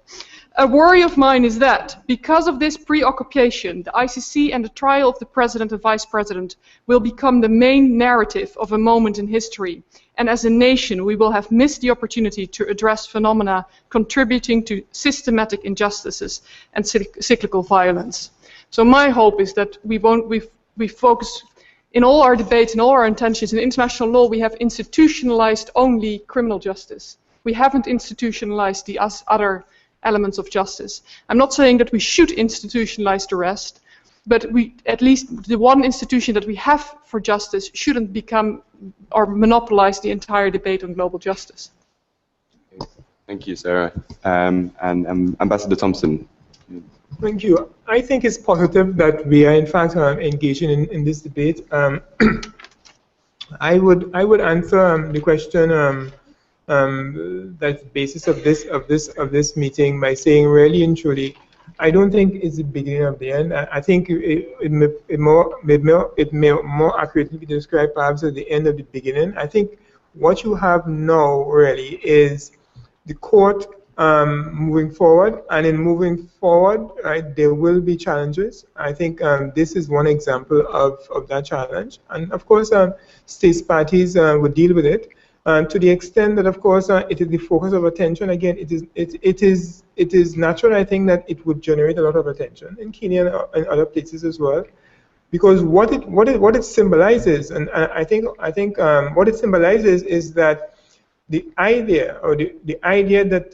"A worry of mine is that, because of this preoccupation, the ICC and the trial of the president and vice president will become the main narrative of a moment in history, and as a nation we will have missed the opportunity to address phenomena contributing to systematic injustices and cyclical violence." So my hope is that we focus in all our debates and all our intentions in international law. We have institutionalized only criminal justice. We haven't institutionalized the other elements of justice. I'm not saying that we should institutionalize the rest, but at least the one institution that we have for justice shouldn't become or monopolize the entire debate on global justice. Thank you, Sarah. And Ambassador Thompson. Thank you. I think it's positive that we are in fact engaging in this debate. I would answer the question that's the basis of this meeting by saying, really and truly, I don't think it's the beginning of the end. I think it may more accurately be described perhaps as the end of the beginning. I think what you have now really is the court moving forward, and in moving forward, right, there will be challenges. I think this is one example of that challenge, and of course, states parties will deal with it to the extent that, of course, it is the focus of attention. Again, it is natural. I think that it would generate a lot of attention in Kenya and other places as well, because what it symbolizes, and I think what it symbolizes is that the idea that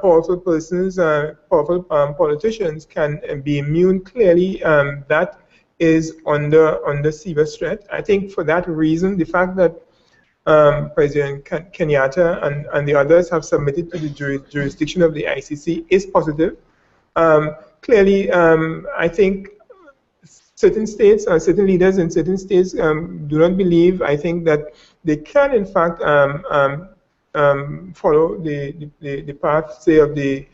powerful persons, powerful politicians can be immune, clearly that is under serious threat. I think for that reason, the fact that President Kenyatta and the others have submitted to the jurisdiction of the ICC is positive. Clearly, I think certain states, certain leaders in certain states do not believe, I think, that they can in fact follow the path, say, of the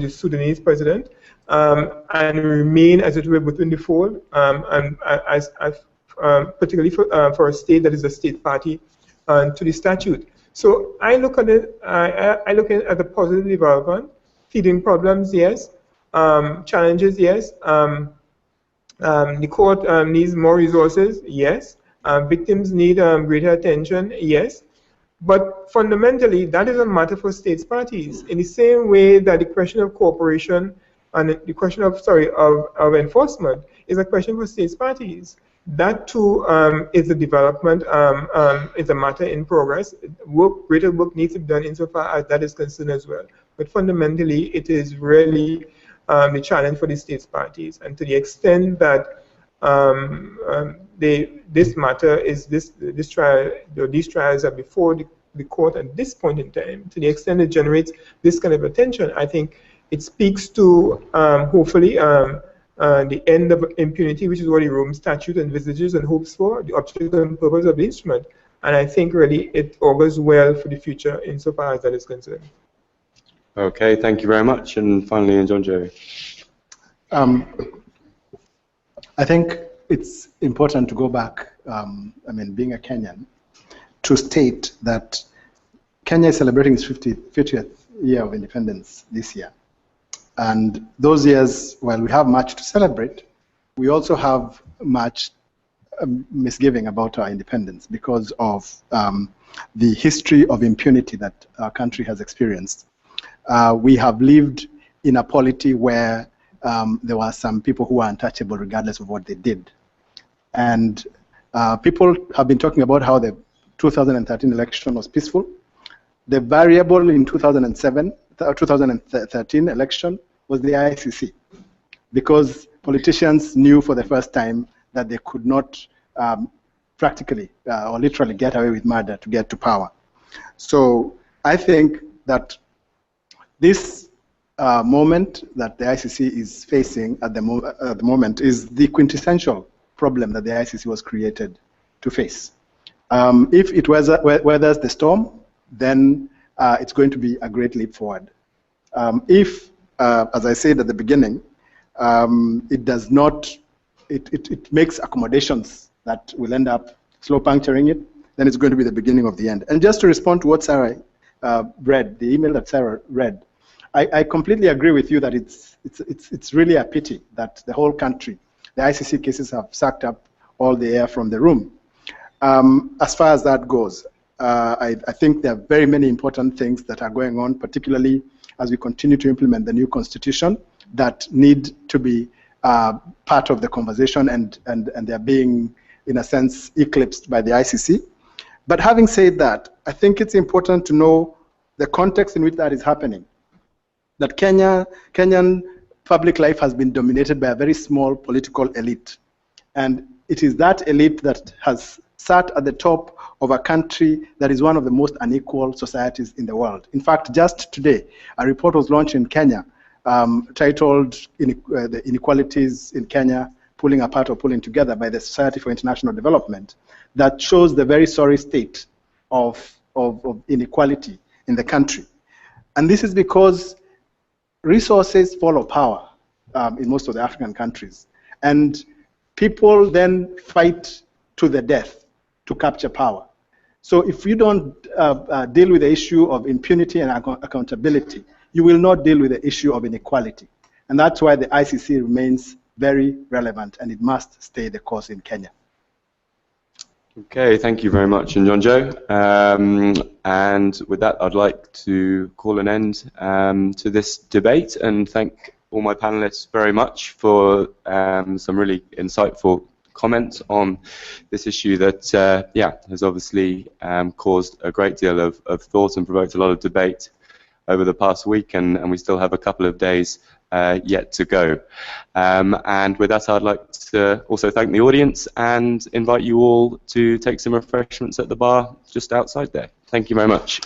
Sudanese president and remain, as it were, within the fold, and particularly for a state that is a state party to the statute. So I look at it. I look at it as a positive development. Feeding problems, yes. Challenges, yes. The court needs more resources, yes. Victims need greater attention, yes. But fundamentally, that is a matter for states parties. In the same way that the question of cooperation and the question of enforcement is a question for states parties. That too is a development, is a matter in progress. Greater work needs to be done insofar as that is concerned as well. But fundamentally, it is really the challenge for the states parties, and to the extent that this matter is these trials are before the court at this point in time, to the extent it generates this kind of attention, I think it speaks to, hopefully, the end of impunity, which is what the Rome Statute envisages and hopes for, the object and purpose of the instrument. And I think really it augurs well for the future insofar as that is concerned. Okay, thank you very much. And finally, Njonjo. I think it's important to go back, being a Kenyan, to state that Kenya is celebrating its 50th year of independence this year. And those years, while we have much to celebrate, we also have much misgiving about our independence because of the history of impunity that our country has experienced. We have lived in a polity where there were some people who were untouchable regardless of what they did. And people have been talking about how the 2013 election was peaceful. The variable in 2013 election was the ICC, because politicians knew for the first time that they could not practically or literally get away with murder to get to power. So I think that this moment that the ICC is facing at the moment is the quintessential problem that the ICC was created to face. If it weathers the storm, then it's going to be a great leap forward. If, as I said at the beginning, it does not, it makes accommodations that will end up slow puncturing it, then it's going to be the beginning of the end. And just to respond to what Sarah read, the email that Sarah read, I completely agree with you that it's really a pity that the whole country, the ICC cases have sucked up all the air from the room. As far as that goes, I think there are very many important things that are going on, particularly as we continue to implement the new constitution, that need to be part of the conversation, and they're being, in a sense, eclipsed by the ICC. But having said that, I think it's important to know the context in which that is happening. That Kenyan public life has been dominated by a very small political elite. And it is that elite that has sat at the top of a country that is one of the most unequal societies in the world. In fact, just today, a report was launched in Kenya titled The Inequalities in Kenya, Pulling Apart or Pulling Together, by the Society for International Development, that shows the very sorry state of inequality in the country. And this is because resources follow power in most of the African countries. And people then fight to the death to capture power. So if you don't deal with the issue of impunity and accountability, you will not deal with the issue of inequality. And that's why the ICC remains very relevant, and it must stay the course in Kenya. Okay, thank you very much, Njonjo. And with that, I'd like to call an end to this debate and thank all my panelists very much for some really insightful comments on this issue that, has obviously caused a great deal of thought and provoked a lot of debate over the past week, and we still have a couple of days yet to go. And with that, I'd like to also thank the audience and invite you all to take some refreshments at the bar just outside there. Thank you very much.